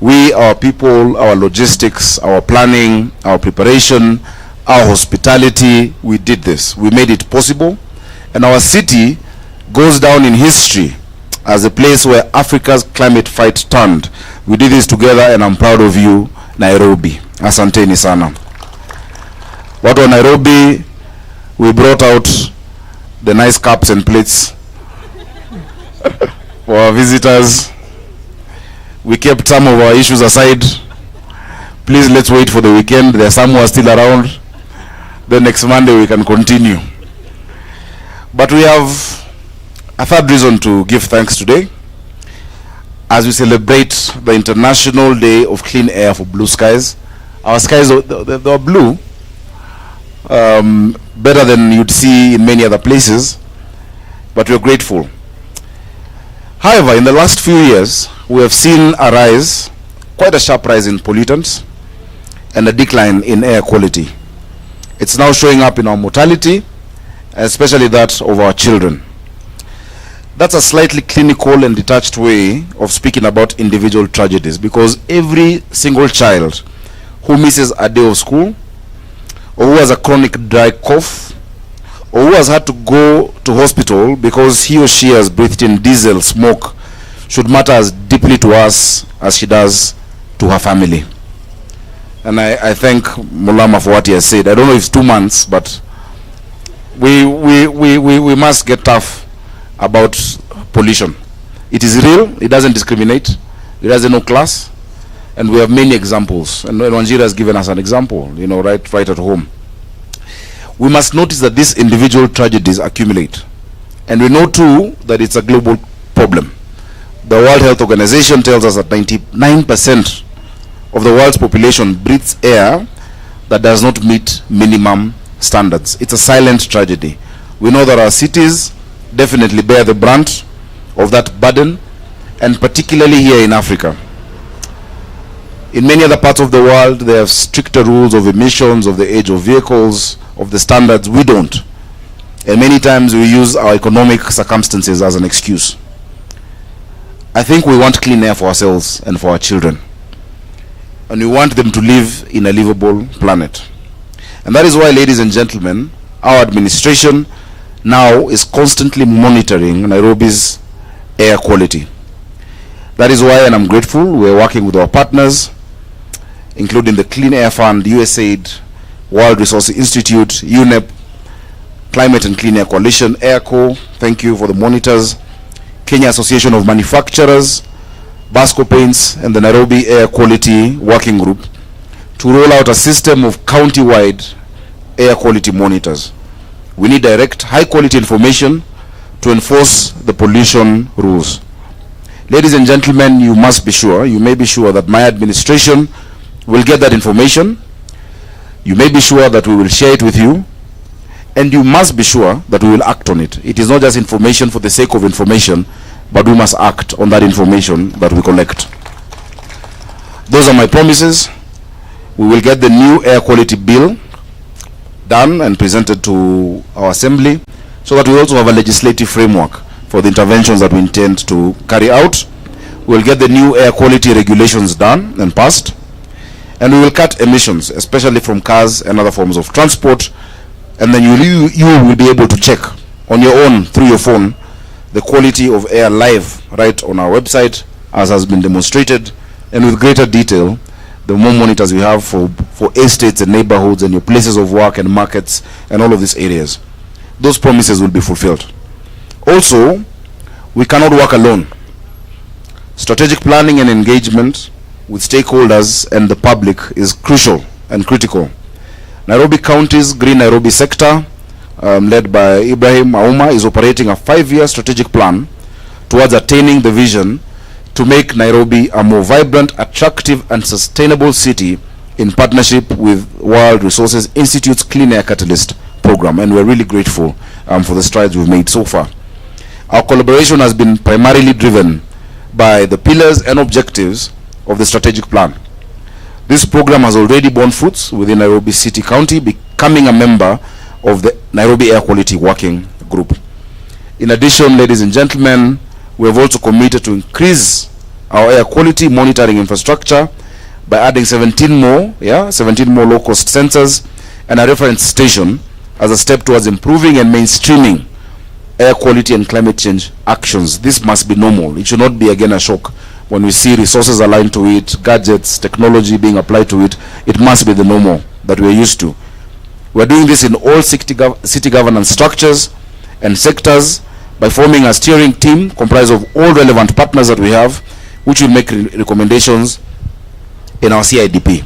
We, our people, our logistics, our planning, our preparation, our hospitality, we did this. We made it possible. And our city goes down in history as a place where Africa's climate fight turned. We did this together, and I'm proud of you, Nairobi. Asanteni sana. Watu wa Nairobi, we brought out the nice cups and plates for our visitors. We kept some of our issues aside. Please, let's wait for the weekend. There are some who are still around. Then next Monday we can continue. But we have a third reason to give thanks today, as we celebrate the International Day of Clean Air for Blue Skies. Our skies, they are blue, better than you'd see in many other places, but we're grateful. However, in the last few years, we have seen a rise, quite a sharp rise in pollutants and a decline in air quality. It's now showing up in our mortality, especially that of our children. That's a slightly clinical and detached way of speaking about individual tragedies, because every single child who misses a day of school, or who has a chronic dry cough, or who has had to go to hospital because he or she has breathed in diesel smoke, should matter as deeply to us as she does to her family. And I thank Mulama for what he has said. I don't know if it's 2 months, but we must get tough about pollution. It is real, it doesn't discriminate, it doesn't know class, and we have many examples. And Wanjira has given us an example, you know, right at home. We must notice that these individual tragedies accumulate. And we know too that it's a global problem. The World Health Organization tells us that 99% of the world's population breathes air that does not meet minimum standards. It's a silent tragedy. We know that our cities definitely bear the brunt of that burden, and particularly here in Africa. In many other parts of the world, they have stricter rules of emissions, of the age of vehicles, of the standards. We don't. And many times we use our economic circumstances as an excuse. I think we want clean air for ourselves and for our children. And we want them to live in a livable planet. And that is why, ladies and gentlemen, our administration now is constantly monitoring Nairobi's air quality. That is why, and I'm grateful, we're working with our partners, including the Clean Air Fund, USAID, World Resources Institute, UNEP, Climate and Clean Air Coalition, AirCo, thank you for the monitors, Kenya Association of Manufacturers, Basco Paints, and the Nairobi Air Quality Working Group to roll out a system of county-wide air quality monitors. We need direct, high-quality information to enforce the pollution rules. Ladies and gentlemen, you must be sure, you may be sure that my administration will get that information. You may be sure that we will share it with you. And you must be sure that we will act on it. It is not just information for the sake of information, but we must act on that information that we collect. Those are my promises. We will get the new air quality bill done and presented to our assembly, so that we also have a legislative framework for the interventions that we intend to carry out. We will get the new air quality regulations done and passed, and we will cut emissions, especially from cars and other forms of transport. And then you will be able to check on your own, through your phone, the quality of air live right on our website, as has been demonstrated, and with greater detail, the more monitors we have for estates and neighborhoods and your places of work and markets and all of these areas. Those promises will be fulfilled. Also, we cannot work alone. Strategic planning and engagement with stakeholders and the public is crucial and critical. Nairobi County's Green Nairobi sector, led by Ibrahim Auma, is operating a 5-year strategic plan towards attaining the vision to make Nairobi a more vibrant, attractive, and sustainable city in partnership with World Resources Institute's Clean Air Catalyst program, and we're really grateful for the strides we've made so far. Our collaboration has been primarily driven by the pillars and objectives of the strategic plan. This program has already borne fruits within Nairobi City County, becoming a member of the Nairobi Air Quality Working Group. In addition, ladies and gentlemen, we have also committed to increase our air quality monitoring infrastructure by adding 17 more low-cost sensors and a reference station as a step towards improving and mainstreaming air quality and climate change actions. This must be normal. It should not be again a shock when we see resources aligned to it, gadgets, technology being applied to it. It must be the normal that we're used to. We're doing this in all city governance structures and sectors by forming a steering team comprised of all relevant partners that we have, which will make recommendations in our CIDP.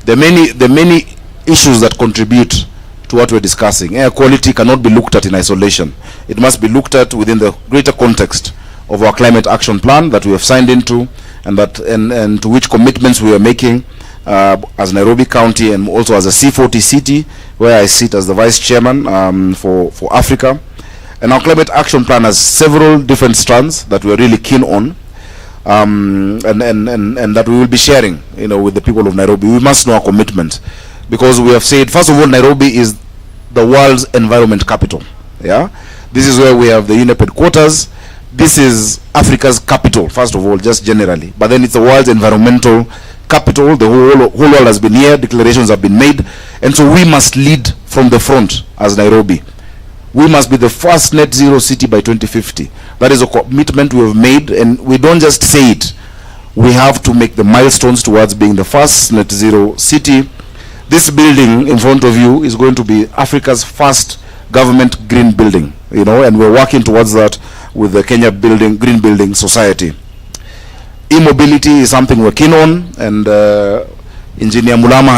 There are many issues that contribute to what we're discussing. Air quality cannot be looked at in isolation. It must be looked at within the greater context of our climate action plan that we have signed into, and to which commitments we are making as Nairobi County and also as a C40 city, where I sit as the vice chairman for Africa. And our climate action plan has several different strands that we're really keen on, and that we will be sharing, with the people of Nairobi. We must know our commitment, because we have said, first of all, Nairobi is the world's environment capital. Yeah, this is where we have the UNEP headquarters. This is Africa's capital, first of all, just generally. But then it's the world's environmental capital. The whole world has been here. Declarations have been made, and so we must lead from the front as Nairobi. We must be the first net zero city by 2050. That is a commitment we have made, and we don't just say it. We have to make the milestones towards being the first net zero city. This building in front of you is going to be Africa's first government green building, and we're working towards that with the Kenya Green Building Society. E-mobility is something we're keen on, and Engineer Mulama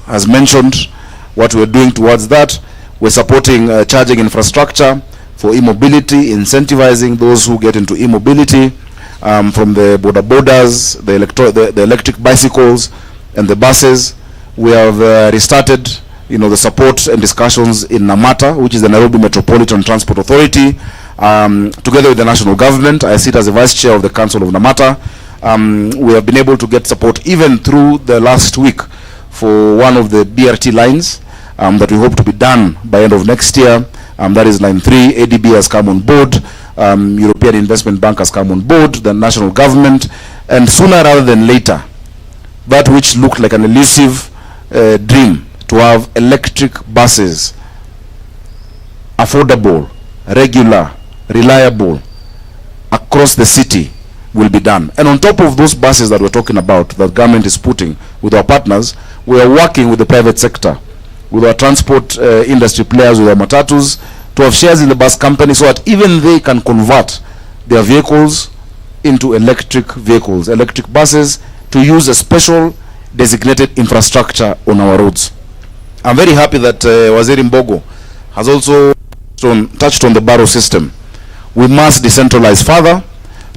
has mentioned what we're doing towards that. We're supporting charging infrastructure for e-mobility, incentivizing those who get into e-mobility, from the borders, the electric bicycles, and the buses. We have restarted, the support and discussions in NAMATA, which is the Nairobi Metropolitan Transport Authority, together with the national government. I sit as the vice chair of the Council of NAMATA. We have been able to get support even through the last week for one of the BRT lines that we hope to be done by end of next year. That is line 3. ADB has come on board. European Investment Bank has come on board, the national government, and sooner rather than later, that which looked like an elusive dream to have electric buses, affordable, regular, reliable, across the city, will be done. And on top of those buses that we're talking about, that government is putting with our partners, we are working with the private sector, with our transport industry players, with our matatus, to have shares in the bus company so that even they can convert their vehicles into electric vehicles, electric buses, to use a special designated infrastructure on our roads. I'm very happy that Waziri Mbogo has also touched on the borough system. We must decentralize further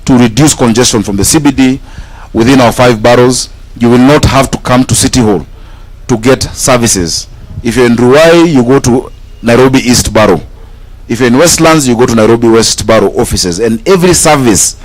to reduce congestion from the CBD within our 5 boroughs. You will not have to come to City Hall to get services. If you're in Ruai, you go to Nairobi East Borough. If you're in Westlands, you go to Nairobi West Borough offices. And every service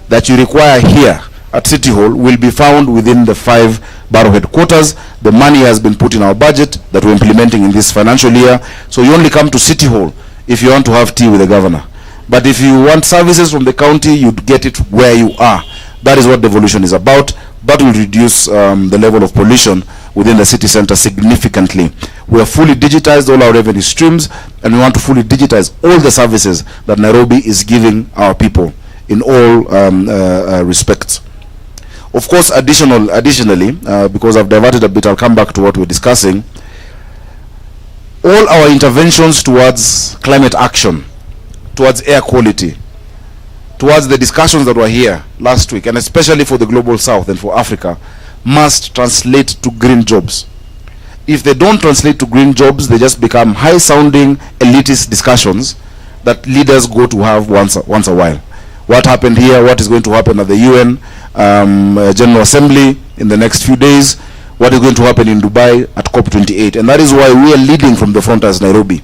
that you require here at City Hall will be found within the 5 borough headquarters. The money has been put in our budget that we're implementing in this financial year. So you only come to City Hall if you want to have tea with the governor. But if you want services from the county, you'd get it where you are. That is what devolution is about. That will reduce the level of pollution within the city center significantly. We have fully digitized all our revenue streams, and we want to fully digitize all the services that Nairobi is giving our people in all respects. Of course, additionally, because I've diverted a bit, I'll come back to what we're discussing. All our interventions towards climate action, towards air quality, towards the discussions that were here last week, and especially for the Global South and for Africa, must translate to green jobs. If they don't translate to green jobs, they just become high-sounding elitist discussions that leaders go to have once a while. What happened here? What is going to happen at the UN General Assembly in the next few days? What is going to happen in Dubai at COP28? And that is why we are leading from the front as Nairobi.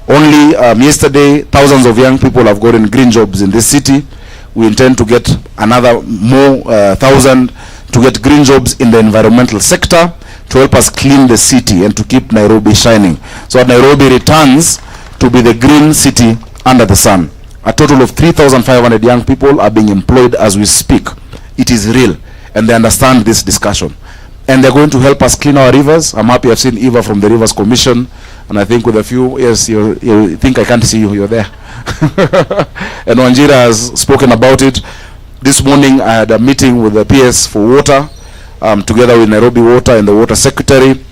Only yesterday, thousands of young people have gotten green jobs in this city. We intend to get another more 1,000 to get green jobs in the environmental sector to help us clean the city and to keep Nairobi shining. So that Nairobi returns to be the green city under the sun. A total of 3,500 young people are being employed as we speak. It is real, and they understand this discussion. And they're going to help us clean our rivers. I'm happy I've seen Eva from the Rivers Commission, and I think with a few, yes, you think I can't see you, you're there. And Wanjira has spoken about it. This morning I had a meeting with the PS for water, together with Nairobi Water and the Water Secretary.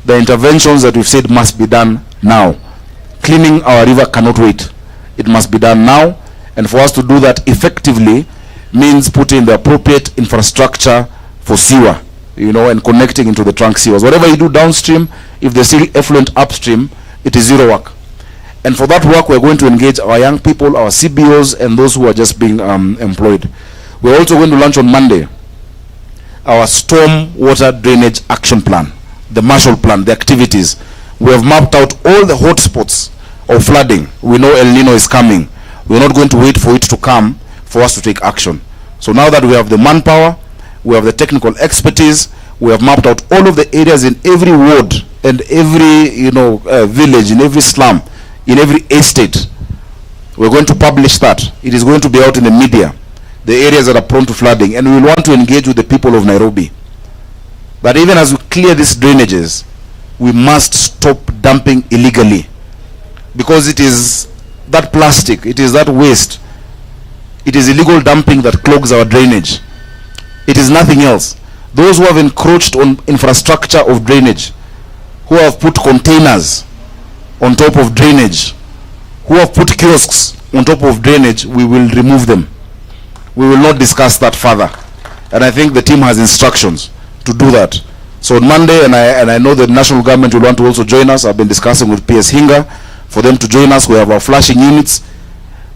The interventions that we've said must be done now. Cleaning our river cannot wait. It must be done now, and for us to do that effectively means putting the appropriate infrastructure for sewer, and connecting into the trunk sewers. Whatever you do downstream, if there's still effluent upstream, it is zero work. And for that work, we're going to engage our young people, our CBOs, and those who are just being employed. We're also going to launch on Monday our storm water drainage action plan, the Marshall Plan, the activities. We have mapped out all the hotspots of flooding. We know El Nino is coming. We're not going to wait for it to come for us to take action. So now that we have the manpower, we have the technical expertise, we have mapped out all of the areas in every ward and every village, in every slum, in every estate. We're going to publish that. It is going to be out in the media, the areas that are prone to flooding, and we will want to engage with the people of Nairobi. But even as we clear these drainages, we must stop dumping illegally, because it is that plastic, it is that waste, it is illegal dumping that clogs our drainage. It is nothing else. Those who have encroached on infrastructure of drainage, who have put containers on top of drainage, who have put kiosks on top of drainage, we will remove them. We will not discuss that further. And I think the team has instructions to do that. So on Monday, and I know the national government will want to also join us. I've been discussing with PS Hinga for them to join us. We have our flashing units.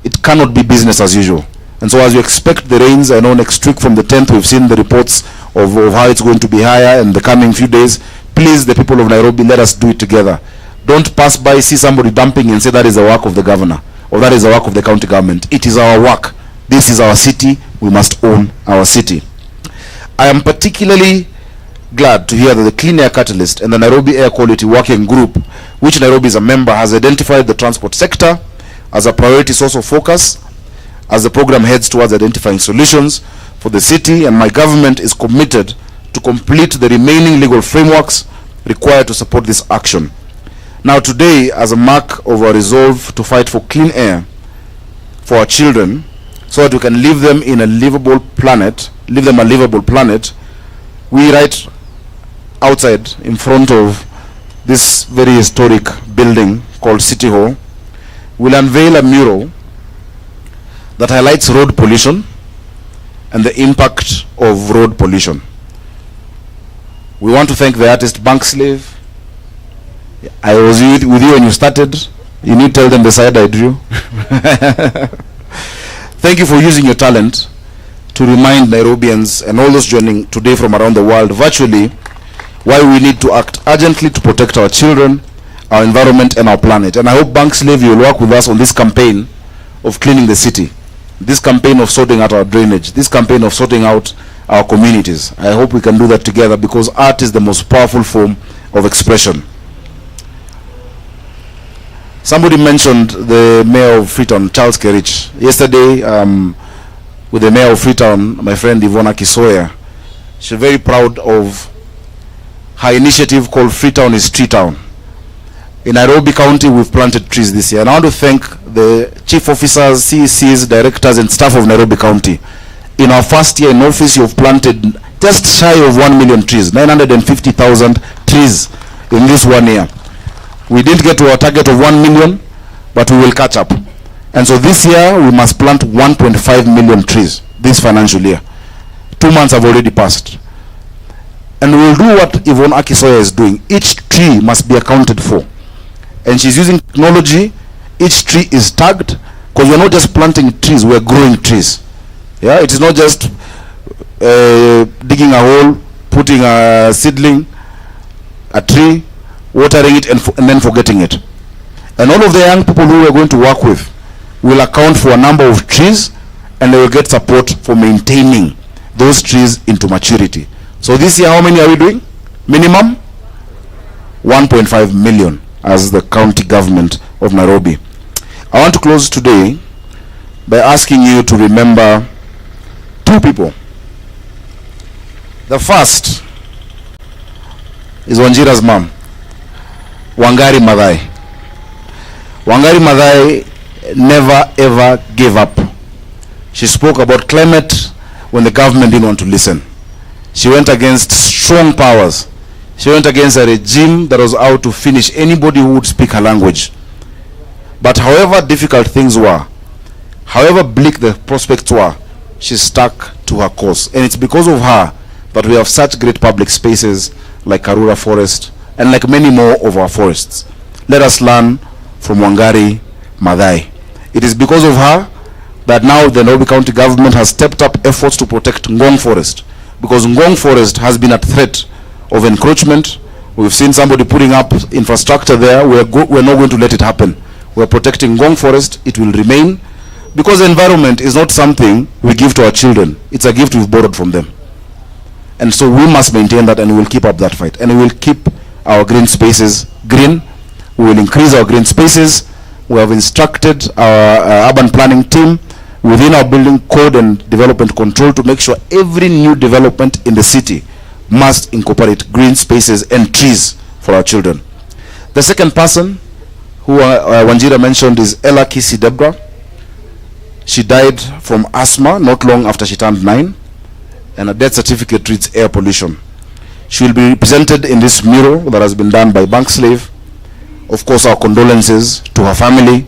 It cannot be business as usual. And so as you expect the rains, I know next week from the 10th, we've seen the reports of how it's going to be higher in the coming few days. Please, the people of Nairobi, let us do it together. Don't pass by, see somebody dumping and say that is the work of the governor or that is the work of the county government. It is our work. This is our city. We must own our city. I am particularly glad to hear that the Clean Air Catalyst and the Nairobi Air Quality Working Group, which Nairobi is a member, has identified the transport sector as a priority source of focus as the program heads towards identifying solutions for the city, and my government is committed to complete the remaining legal frameworks required to support this action. Now today, as a mark of our resolve to fight for clean air for our children, so that we can leave them in a livable planet, we right outside in front of this very historic building called City Hall will unveil a mural that highlights road pollution and the impact of road pollution. We want to thank the artist Bankslave. I was with you when you started. You need to tell them the side I drew. Thank you for using your talent to remind Nairobians and all those joining today from around the world virtually why we need to act urgently to protect our children, our environment, and our planet. And I hope Bankslave, you will work with us on this campaign of cleaning the city, this campaign of sorting out our drainage, this campaign of sorting out our communities. I hope we can do that together, because art is the most powerful form of expression. Somebody mentioned the mayor of Freetown, Charles Kerich. Yesterday, with the mayor of Freetown, my friend Ivona Kisoya, she's very proud of her initiative called Freetown is Tree Town. In Nairobi County, we've planted trees this year. And I want to thank the chief officers, CECs, directors, and staff of Nairobi County. In our first year in office, you've planted just shy of 1 million trees, 950,000 trees in this 1 year. We didn't get to our target of 1 million, but we will catch up. And so this year, we must plant 1.5 million trees this financial year. 2 months have already passed. And we'll do what Yvonne Akisoya is doing. Each tree must be accounted for. And she's using technology. Each tree is tagged, because we're not just planting trees, we're growing trees. Yeah, it is not just digging a hole, putting a seedling, a tree, watering it, and then forgetting it. And all of the young people who we're going to work with will account for a number of trees, and they will get support for maintaining those trees into maturity. So this year, how many are we doing? Minimum 1.5 million as the county government of Nairobi. I want to close today by asking you to remember two people. The first is Wanjira's mom, Wangari Maathai. Wangari Maathai never ever gave up. She spoke about climate when the government didn't want to listen. She went against strong powers. She went against a regime that was out to finish anybody who would speak her language. But however difficult things were, however bleak the prospects were, she stuck to her course. And it's because of her that we have such great public spaces like Karura Forest and like many more of our forests. Let us learn from Wangari Maathai. It is because of her that now the Nairobi County government has stepped up efforts to protect Ngong Forest, because Ngong Forest has been at threat of encroachment. We've seen somebody putting up infrastructure there. We're not going to let it happen. We're protecting Ngong Forest. It will remain, because the environment is not something we give to our children. It's a gift we've borrowed from them. And so we must maintain that, and we will keep up that fight. And we will keep our green spaces green. We will increase our green spaces. We have instructed our urban planning team within our building code and development control to make sure every new development in the city must incorporate green spaces and trees for our children. The second person who Wanjira mentioned is Ella Kisi Debra. She died from asthma not long after she turned 9, and her death certificate reads air pollution. She will be represented in this mural that has been done by Bank Slave. Of course, our condolences to her family.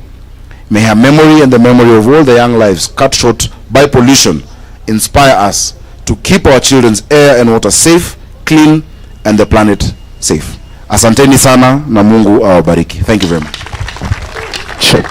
May her memory and the memory of all the young lives cut short by pollution inspire us to keep our children's air and water safe, clean, and the planet safe. Asanteni sana na Mungu awabariki. Thank you very much. Check.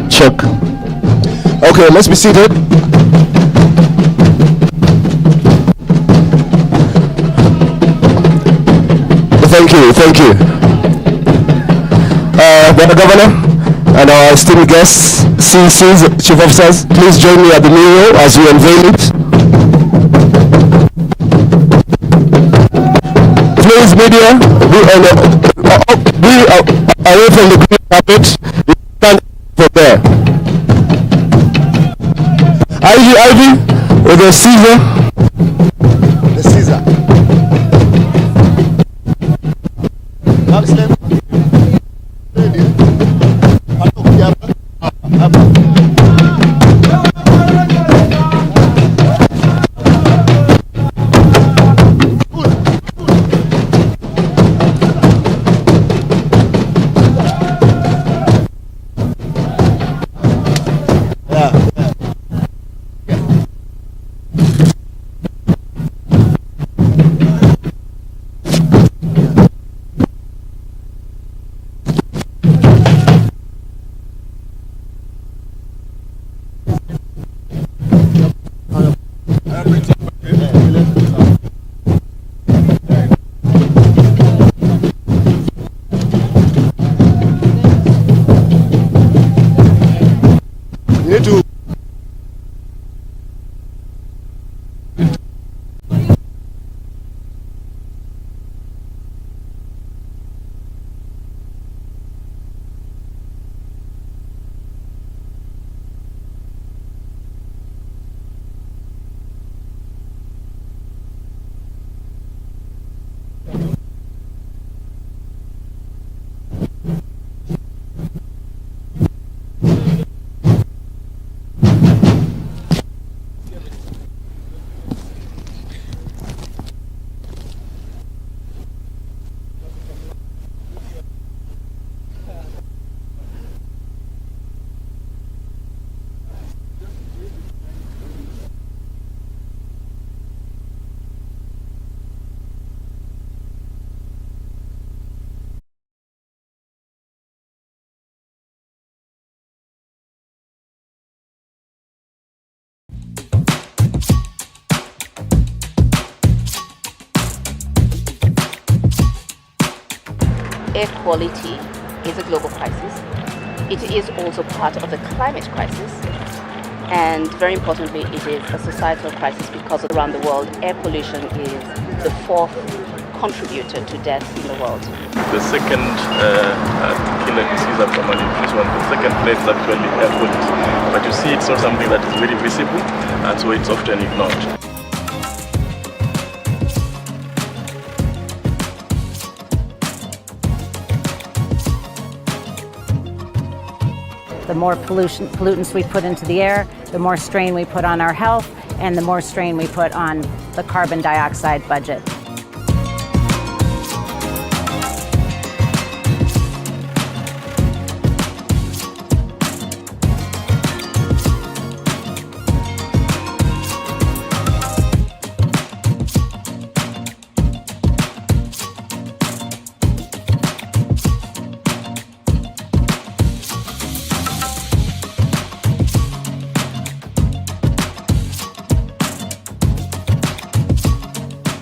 Check. Okay, let's be seated. Thank you. Brother Governor and our esteemed guests, CECs, Chief Officers, please join me at the mural as we unveil it. Please, media, be away from the green carpet. Stand from there. Ivy, with the Caesar. The Caesar. air quality is a global crisis. It is also part of the climate crisis. And very importantly, it is a societal crisis because around the world, air pollution is the fourth contributor to death in the world. The second killer disease after malnutrition, the second place is actually air quality. But you see, it's not something that is very visible, and so it's often ignored. The more pollutants we put into the air, the more strain we put on our health, and the more strain we put on the carbon dioxide budget.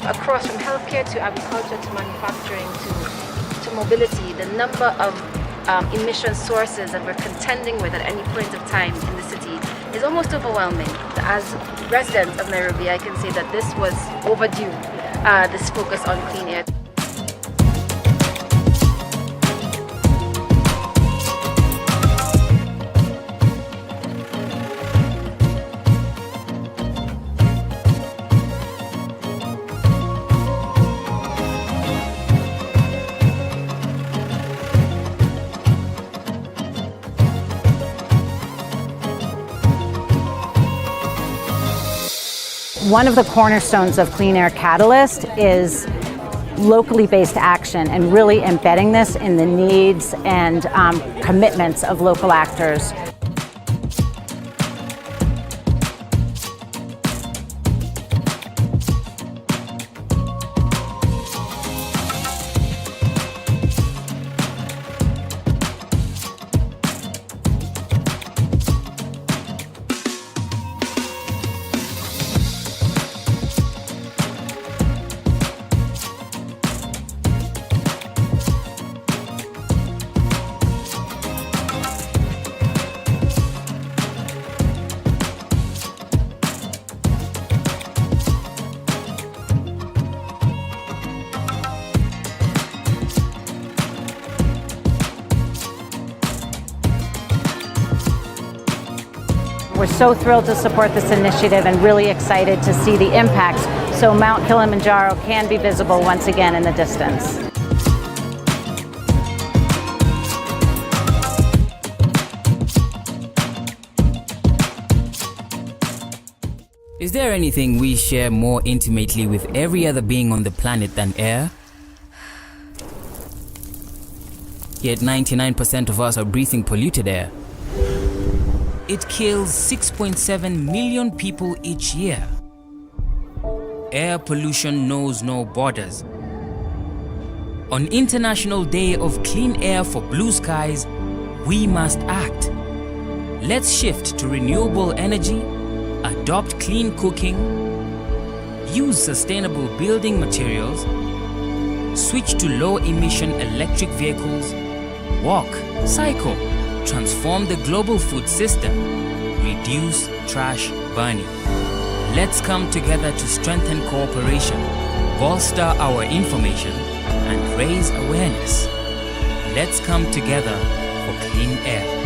Across from healthcare to agriculture to manufacturing to mobility, the number of emission sources that we're contending with at any point of time in the city is almost overwhelming. As residents of Nairobi, I can say that this was overdue, this focus on clean air. One of the cornerstones of Clean Air Catalyst is locally based action and really embedding this in the needs and commitments of local actors. We're so thrilled to support this initiative and really excited to see the impacts so Mount Kilimanjaro can be visible once again in the distance. Is there anything we share more intimately with every other being on the planet than air? Yet 99% of us are breathing polluted air. It kills 6.7 million people each year. Air pollution knows no borders. On International Day of Clean Air for Blue Skies, we must act. Let's shift to renewable energy, adopt clean cooking, use sustainable building materials, switch to low-emission electric vehicles, walk, cycle, transform the global food system, reduce trash burning. Let's come together to strengthen cooperation, bolster our information, and raise awareness. Let's come together for clean air.